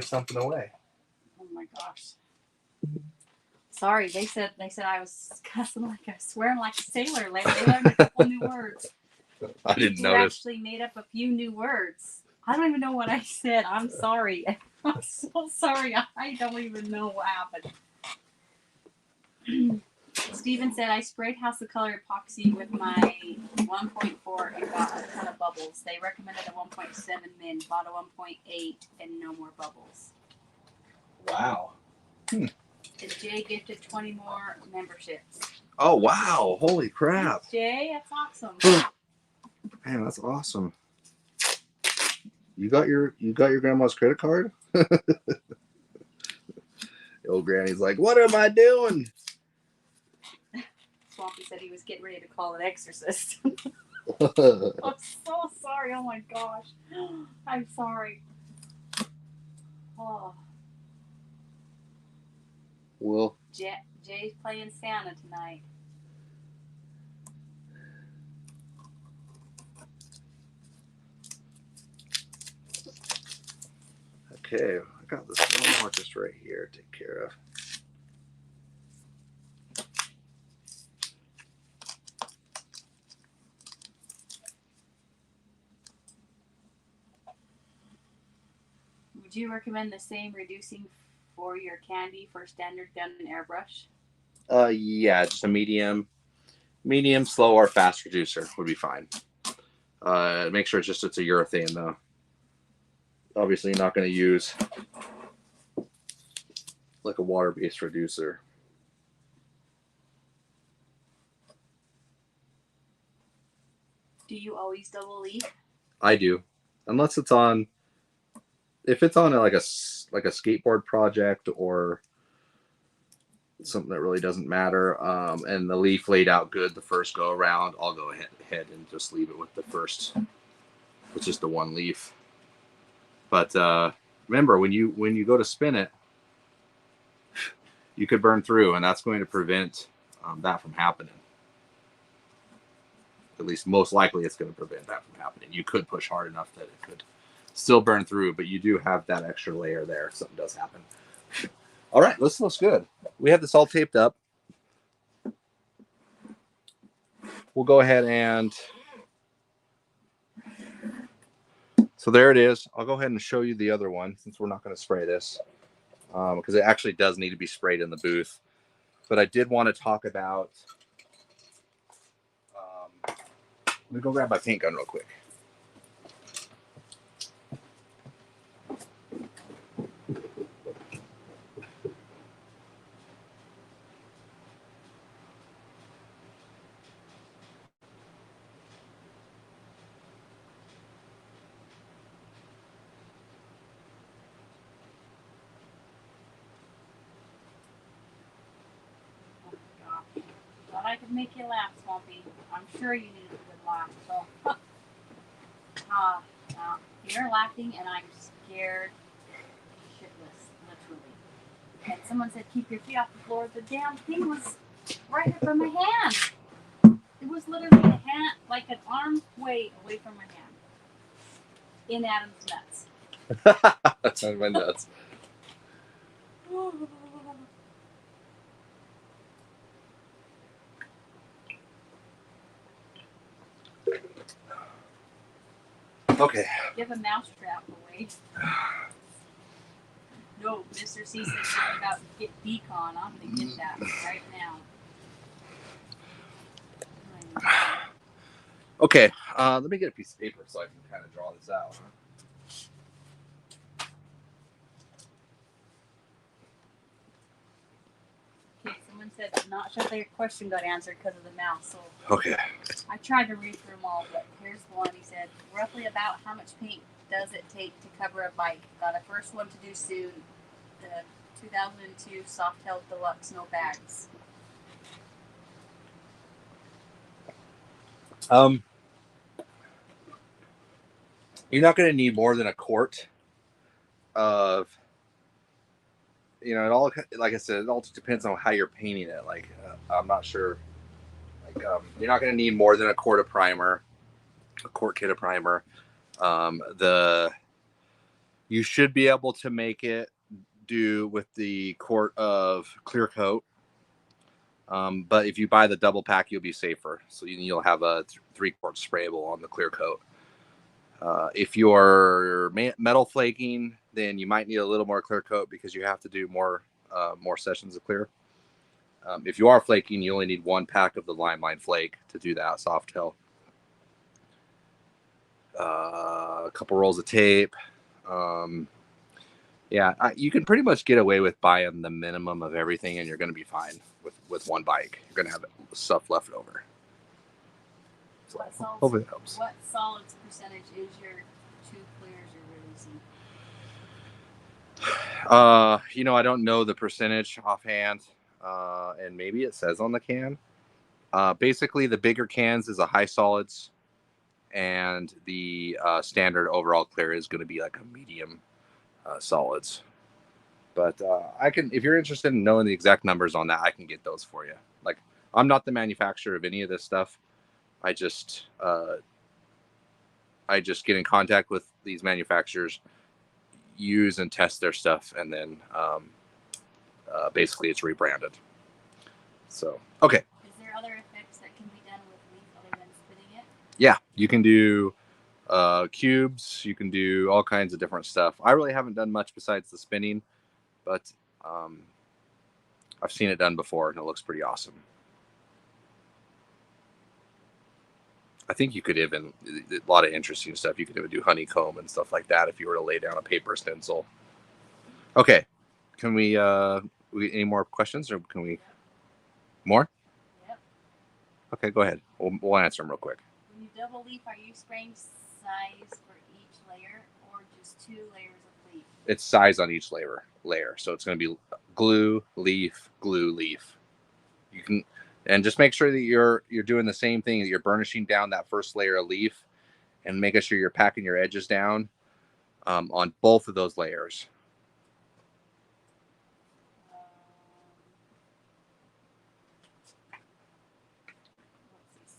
something away. Oh my gosh. Sorry, they said I was cussing like I was swearing like a sailor. Like they learned a couple new words. I didn't People notice. actually made up a few new words. I don't even know what I said. I'm sorry. I'm so sorry. I don't even know what happened. Steven said, I sprayed House of Color epoxy with my 1.4 and got a ton of bubbles. They recommended a 1.7 min, bought a 1.8 and no more bubbles. Wow. And Jay gifted 20 more memberships. Oh, wow. Holy crap. Thanks, Jay, that's awesome. Man, that's awesome. You got your grandma's credit card? The old granny's like, what am I doing? Swampy said he was getting ready to call an exorcist. Oh, I'm so sorry. Oh my gosh. I'm sorry. Oh. well, Jay's playing Santa tonight. Okay, I got this one more just right here to take care of. Would you recommend the same reducing for your candy for standard gun and airbrush? Yeah, just a medium, slow, or fast reducer would be fine. Make sure it's a urethane though. Obviously, you're not going to use like a water-based reducer. Do you always double leaf? I do, unless it's on. If it's on like a skateboard project or something that really doesn't matter, and the leaf laid out good the first go around, I'll go ahead and just leave it with just the one leaf. But remember, when you go to spin it, you could burn through, and that's going to prevent that from happening. At least, most likely, it's going to prevent that from happening. You could push hard enough that it could still burn through, but you do have that extra layer there if something does happen. All right, this looks good. We have this all taped up. We'll go ahead and... So there it is. I'll go ahead and show you the other one since we're not going to spray this because it actually does need to be sprayed in the booth. But I did want to talk about... let me go grab my paint gun real quick. Thought I could make you laugh, Swampy. I'm sure you needed a good laugh. So, you're laughing, and I'm scared shitless, literally. And someone said, "Keep your feet off the floor." The damn thing was right up from my hand. It was literally a hand, like an arm away from my hand. In Adam's nuts. That's not my nuts. Okay. Give a mousetrap away. No, Mr. C said something about get decon. I'm going to get that right now. Okay. Let me get a piece of paper so I can kind of draw this out. Okay, someone said, not sure their question got answered because of the mouse. So Okay. I tried to read through them all, but here's the one. He said, roughly about how much paint does it take to cover a bike? Got a first one to do soon. The 2002 Softail Deluxe, no bags. You're not going to need more than a quart of, it all, like I said, it all just depends on how you're painting it. Like, I'm not sure. Like, you're not going to need more than a quart of primer, a quart kit of primer. You should be able to make it do with the quart of clear coat. But if you buy the double pack, you'll be safer. So you'll have a 3-quart sprayable on the clear coat. If you're metal flaking, then you might need a little more clear coat because you have to do more sessions of clear. If you are flaking, you only need 1 pack of the Limelight Flake to do that Softail. A couple rolls of tape. You can pretty much get away with buying the minimum of everything, and you're going to be fine with one bike. You're going to have stuff left over. So hopefully it helps. What solids percentage is your 2 clears you're releasing? I don't know the percentage offhand, and maybe it says on the can. Basically, the bigger cans is a high solids, and the standard overall clear is going to be like a medium solids. But if you're interested in knowing the exact numbers on that, I can get those for you. Like, I'm not the manufacturer of any of this stuff. I just get in contact with these manufacturers, use and test their stuff, and then basically it's rebranded. So, okay. Is there other effects that can be done with leaf other than spinning it? Yeah, you can do cubes. You can do all kinds of different stuff. I really haven't done much besides the spinning, but I've seen it done before, and it looks pretty awesome. I think you could even, a lot of interesting stuff. You could even do honeycomb and stuff like that if you were to lay down a paper stencil. Okay, can we any more questions, or can we more? Yep. Okay, go ahead. We'll answer them real quick. When you double leaf, are you spraying size for each layer or just 2 layers of leaf? It's size on each layer. So it's going to be glue, leaf, glue, leaf. You can, and just make sure that you're doing the same thing, that you're burnishing down that first layer of leaf and making sure you're packing your edges down on both of those layers. Let's see.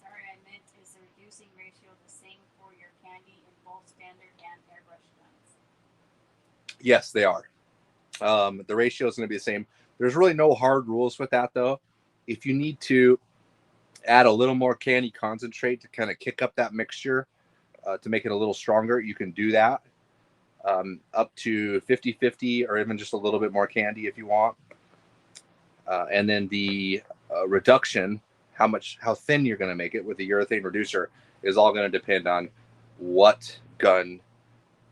Sorry, I meant, is the reducing ratio the same for your candy in both standard and airbrush guns? Yes, they are. The ratio is going to be the same. There's really no hard rules with that, though. If you need to add a little more candy concentrate to kind of kick up that mixture to make it a little stronger, you can do that. Up to 50-50 or even just a little bit more candy if you want. And then the reduction, how thin you're going to make it with the urethane reducer, is all going to depend on what gun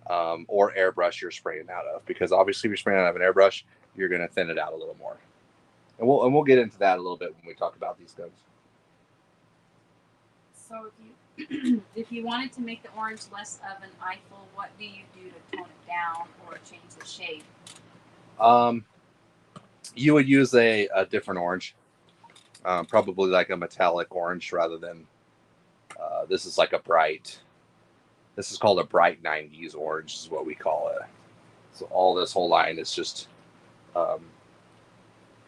or airbrush you're spraying out of, because obviously if you're spraying out of an airbrush, you're going to thin it out a little more. And we'll get into that a little bit when we talk about these guns. So if you wanted to make the orange less of an Eiffel, what do you do to tone it down or change the shade? You would use a different orange, probably like a metallic orange rather than this is like a bright. This is called a bright 90s orange is what we call it. So all this whole line is just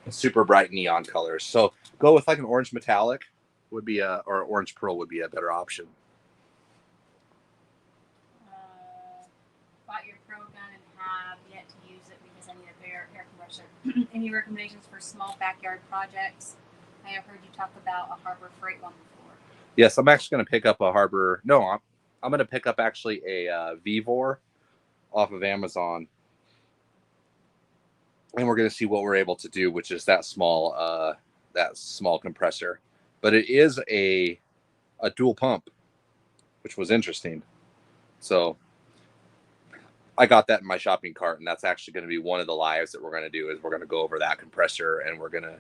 super bright neon colors. So go with like an orange metallic would be or orange pearl would be a better option. Bought your pro gun and have yet to use it because I need a bigger air compressor. Any recommendations for small backyard projects? I have heard you talk about a Harbor Freight one before. Yes, I'm actually going to pick up a Harbor. No, I'm going to pick up actually a Vivor off of Amazon. And we're going to see what we're able to do, which is that small compressor. But it is a dual pump, which was interesting. So I got that in my shopping cart, and that's actually going to be one of the lives that we're going to do, is we're going to go over that compressor, and we're going to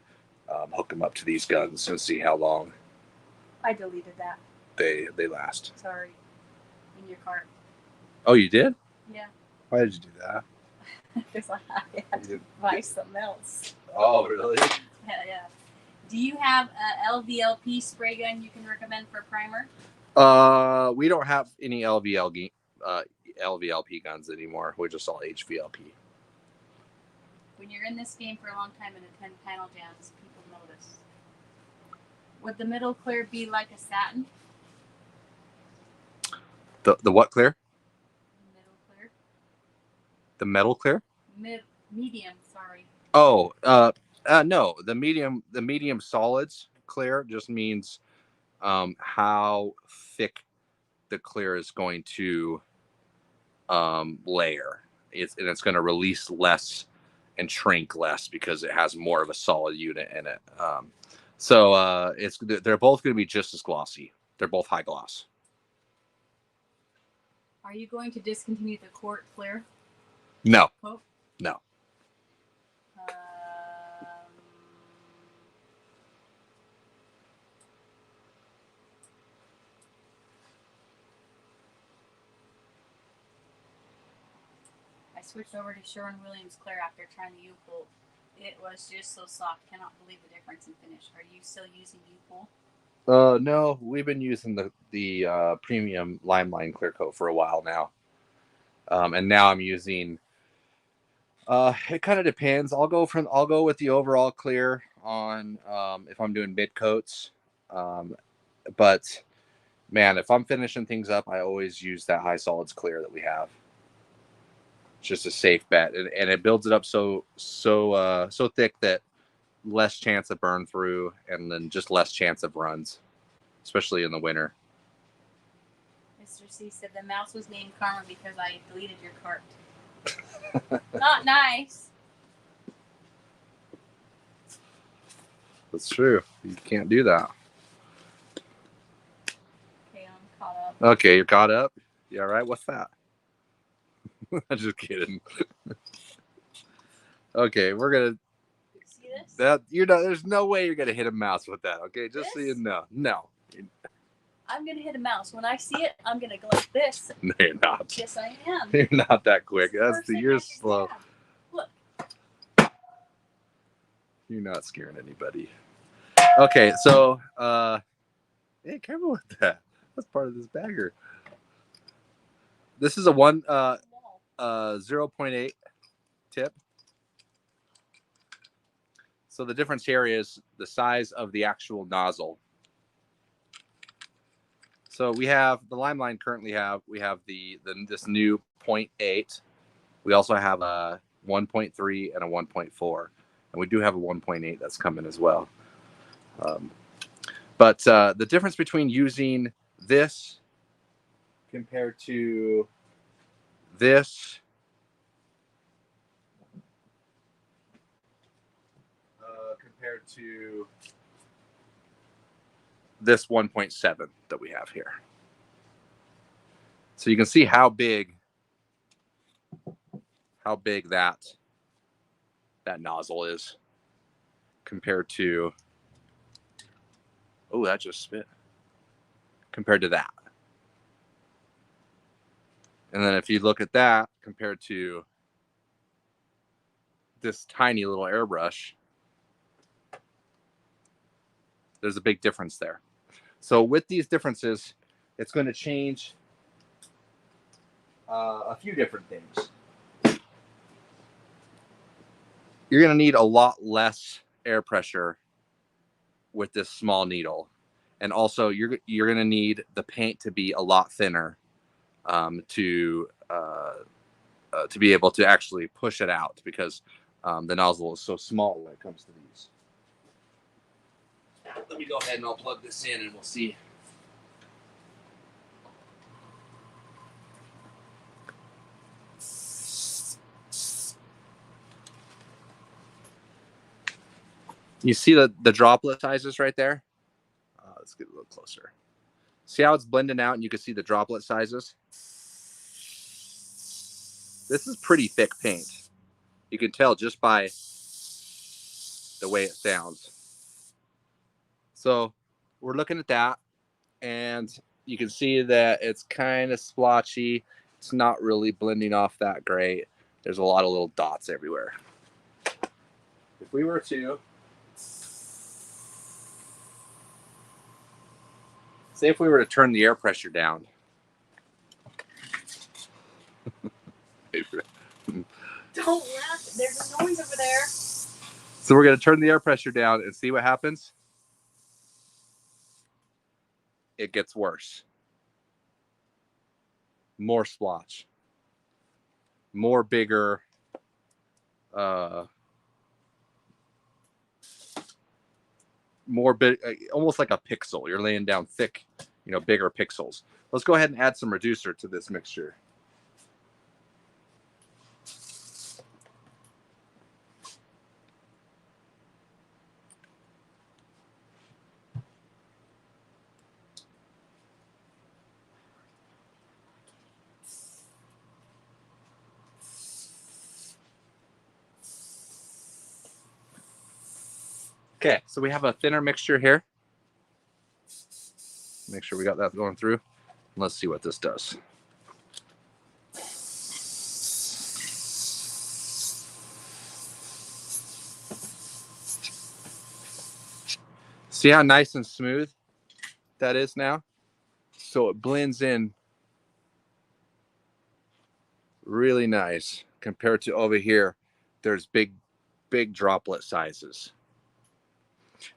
hook them up to these guns and see how long I deleted that. they last. Sorry. In your cart. Oh, you did? Yeah. Why did you do that? Because I had to buy something else. Oh, really? Yeah. Do you have a LVLP spray gun you can recommend for primer? We don't have any LVLP guns anymore. We're just all HVLP. When you're in this game for a long time and attend panel jams, people notice. Would the middle clear be like a satin? The what clear? Middle clear. The metal clear? Medium, sorry. Oh, no. The medium solids clear just means how thick the clear is going to layer. It's going to release less and shrink less because it has more of a solid unit in it. So they're both going to be just as glossy. They're both high gloss. Are you going to discontinue the quart clear? No. Oh. No. I switched over to Sherwin-Williams clear after trying the U-Pool. It was just so soft. Cannot believe the difference in finish. Are you still using U-Pool? No, we've been using the premium Limeline clear coat for a while now. And now I'm using it kind of depends. I'll go with the overall clear on if I'm doing mid coats. But man, if I'm finishing things up, I always use that high solids clear that we have. It's just a safe bet, and it builds it up so thick that less chance of burn through, and then just less chance of runs, especially in the winter. Mr. C said the mouse was named Karma because I deleted your cart. Not nice. That's true. You can't do that. Okay, I'm caught up. Okay, you're caught up? You all right? What's that? I'm just kidding. Okay, we're gonna. See this? That you're not. There's no way you're gonna hit a mouse with that. Okay, just so This? you know. No. I'm gonna hit a mouse. When I see it, I'm gonna go like this. No, you're not. Yes, I am. You're not that quick. It's the That's first the thing you're I can slow. grab. Look. You're not scaring anybody. Okay, so hey, careful with that. That's part of this bagger. This is a 0.8 tip. So the difference here is the size of the actual nozzle. So we have the Limeline currently we have this new 0.8. We also have a 1.3 and a 1.4, and we do have a 1.8 that's coming as well. But the difference between using this compared to this compared to this 1.7 that we have here. So you can see how big that nozzle is compared to, oh, that just spit, compared to that. And then if you look at that compared to this tiny little airbrush, there's a big difference there. So with these differences, it's going to change a few different things. You're going to need a lot less air pressure with this small needle, and also you're going to need the paint to be a lot thinner to be able to actually push it out, because the nozzle is so small when it comes to these. Let me go ahead and I'll plug this in and we'll see. You see the droplet sizes right there? Let's get a little closer. See how it's blending out and you can see the droplet sizes? This is pretty thick paint. You can tell just by the way it sounds. So we're looking at that, and you can see that it's kind of splotchy. It's not really blending off that great. There's a lot of little dots everywhere. If we were to say, if we were to turn the air pressure down. Don't laugh. There's a noise over there. So we're going to turn the air pressure down and see what happens. It gets worse. More splotch. More bigger. More big, almost like a pixel. You're laying down thick, bigger pixels. Let's go ahead and add some reducer to this mixture. Okay, so we have a thinner mixture here. Make sure we got that going through. Let's see what this does. See how nice and smooth that is now? So it blends in really nice compared to over here. There's big droplet sizes.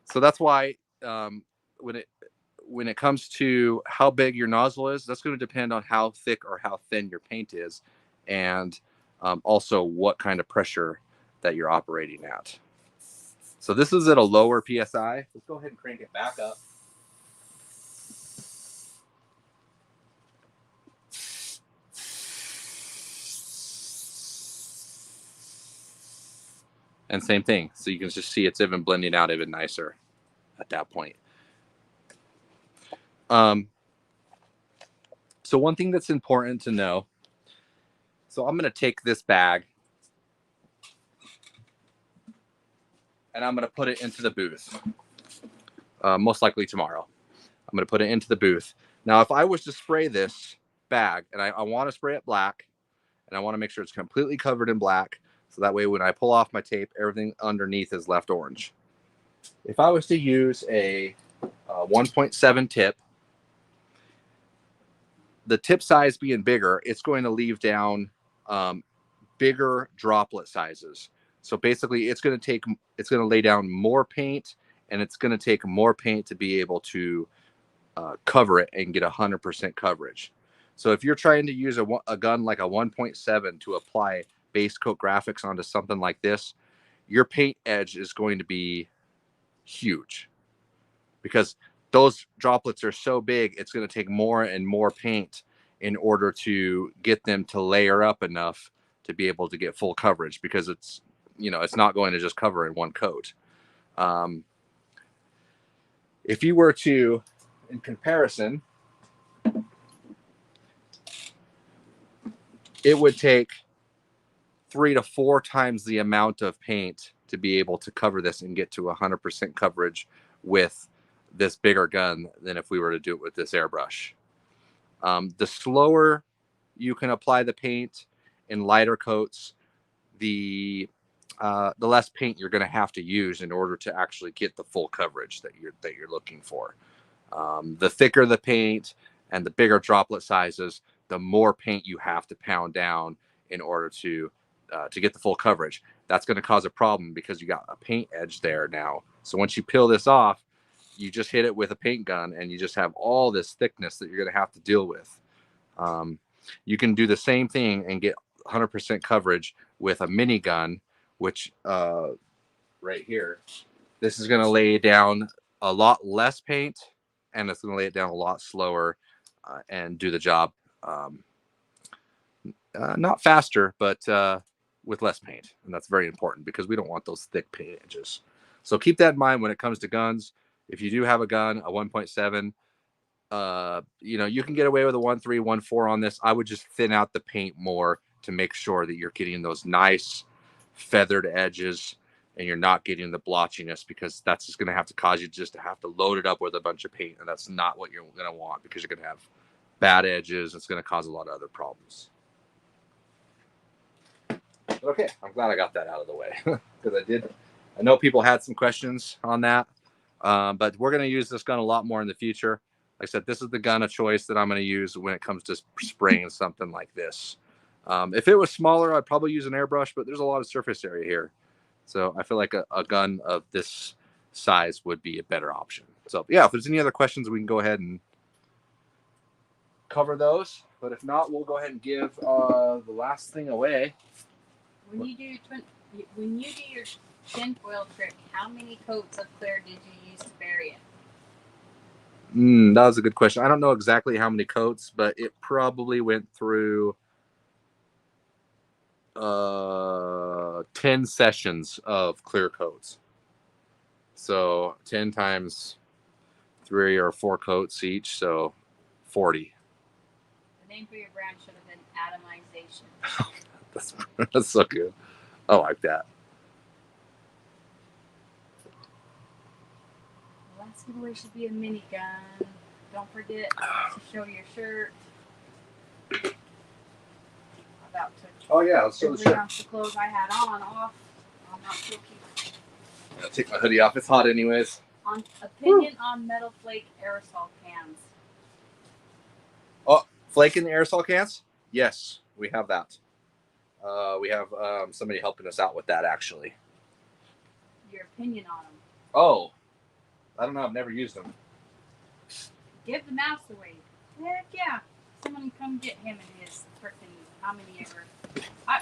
So that's why when it comes to how big your nozzle is, that's going to depend on how thick or how thin your paint is, and Also what kind of pressure that you're operating at. So this is at a lower PSI. Let's go ahead and crank it back up. And same thing. So you can just see it's even blending out even nicer at that point. So one thing that's important to know. So I'm going to take this bag and I'm going to put it into the booth. Most likely tomorrow. I'm going to put it into the booth. Now, if I was to spray this bag, and I want to spray it black, and I want to make sure it's completely covered in black, so that way when I pull off my tape, everything underneath is left orange. If I was to use a 1.7 tip, the tip size being bigger, it's going to leave down bigger droplet sizes. So basically, it's going to lay down more paint, and it's going to take more paint to be able to cover it and get 100% coverage. So if you're trying to use a gun like a 1.7 to apply base coat graphics onto something like this, your paint edge is going to be huge because those droplets are so big. It's going to take more and more paint in order to get them to layer up enough to be able to get full coverage, because it's not going to just cover in one coat. If you were to, in comparison, it would take 3 to 4 times the amount of paint to be able to cover this and get to 100% coverage with this bigger gun than if we were to do it with this airbrush. The slower you can apply the paint in lighter coats, the less paint you're going to have to use in order to actually get the full coverage that you're looking for. The thicker the paint and the bigger droplet sizes, the more paint you have to pound down in order to get the full coverage. That's going to cause a problem because you got a paint edge there now. So once you peel this off, you just hit it with a paint gun and you just have all this thickness that you're going to have to deal with. You can do the same thing and get 100% coverage with a mini gun, which right here, this is going to lay down a lot less paint, and it's going to lay it down a lot slower and do the job not faster, but with less paint. And that's very important because we don't want those thick paint edges. So keep that in mind when it comes to guns. If you do have a gun, a 1.7, you can get away with a 1.3, 1.4 on this. I would just thin out the paint more to make sure that you're getting those nice feathered edges and you're not getting the blotchiness, because that's just going to have to cause you just to have to load it up with a bunch of paint. And that's not what you're going to want, because you're going to have bad edges. It's going to cause a lot of other problems. But okay, I'm glad I got that out of the way because I know people had some questions on that, but we're going to use this gun a lot more in the future. Like I said, this is the gun of choice that I'm going to use when it comes to spraying something like this. If it was smaller, I'd probably use an airbrush, but there's a lot of surface area here. So I feel like a gun of this size would be a better option. So yeah, if there's any other questions, we can go ahead and cover those. But if not, we'll go ahead and give the last thing away. When you do your tinfoil trick, how many coats of clear did you use to bury it? That was a good question. I don't know exactly how many coats, but it probably went through 10 sessions of clear coats. So 10 times 3 or 4 coats each, so 40. The name for your brand should have been atomization. That's so good. I like that. The last giveaway should be a minigun. Don't forget to show your shirt. About to. Oh yeah, let's show the shirt. The clothes I had off. I'm not so cute. I'll take my hoodie off. It's hot anyways. On opinion on metal flake aerosol cans. Oh, flake in the aerosol cans? Yes, we have that. We have somebody helping us out with that, actually. Your opinion on them. Oh, I don't know. I've never used them. Give the mouse away. Heck yeah. Someone come get him and his freaking how many ever.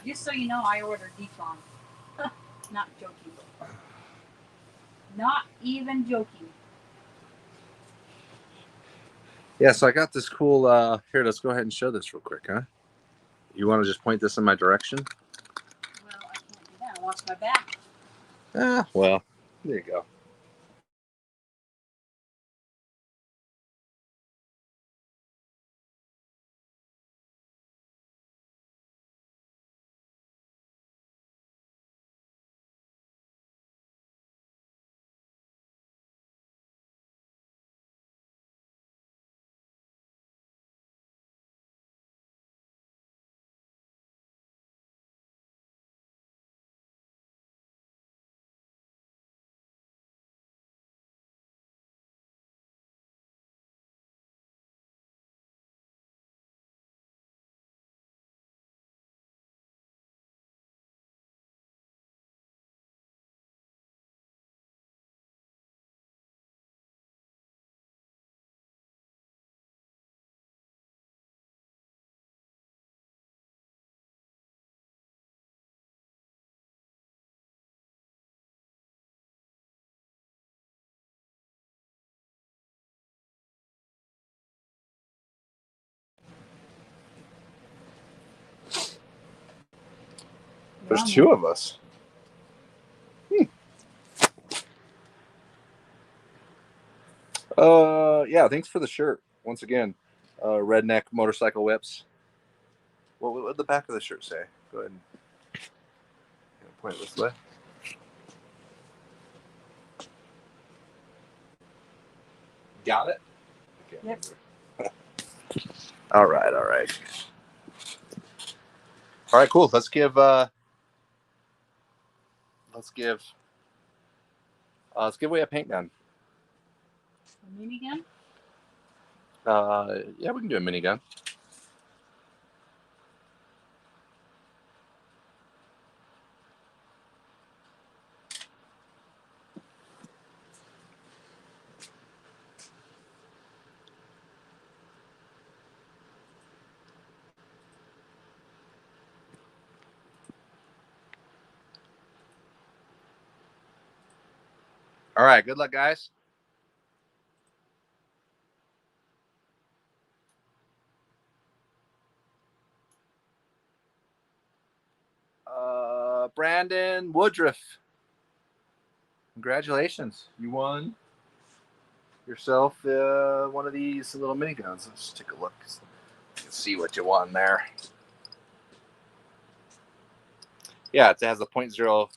Just so you know, I ordered decon. Not joking. Not even joking. Yeah, so I got this cool. Here, let's go ahead and show this real quick, huh? You want to just point this in my direction? Well, I can't do that. I watch my back. Ah, well, there you go. There's two of us. Yeah, thanks for the shirt. Once again, Redneck Motorcycle Whips. What would the back of the shirt say? Go ahead and point this way. Got it? Okay. Yep. All right, all right. All right, cool. Let's give away a paint gun. A minigun? Yeah, we can do a minigun. All right, good luck, guys. Brandon Woodruff. Congratulations. You won yourself one of these little miniguns. Let's take a look. You can see what you won there. Yeah, it has a .08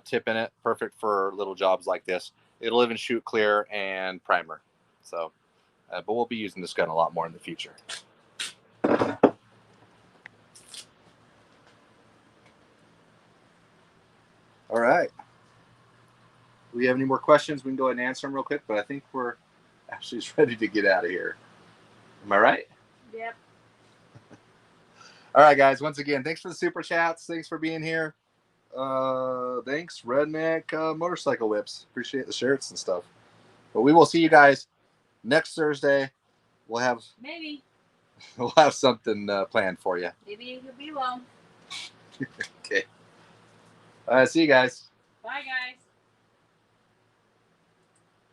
tip in it. Perfect for little jobs like this. It'll even shoot clear and primer. So, but we'll be using this gun a lot more in the future. All right. Do we have any more questions? We can go ahead and answer them real quick, but I think we're actually ready to get out of here. Am I right? Yep. All right, guys. Once again, thanks for the super chats. Thanks for being here. Thanks, Redneck Motorcycle Whips. Appreciate the shirts and stuff. But we will see you guys next Thursday. We'll have something planned for you. Maybe it could be long. Okay. See you guys. Bye, guys.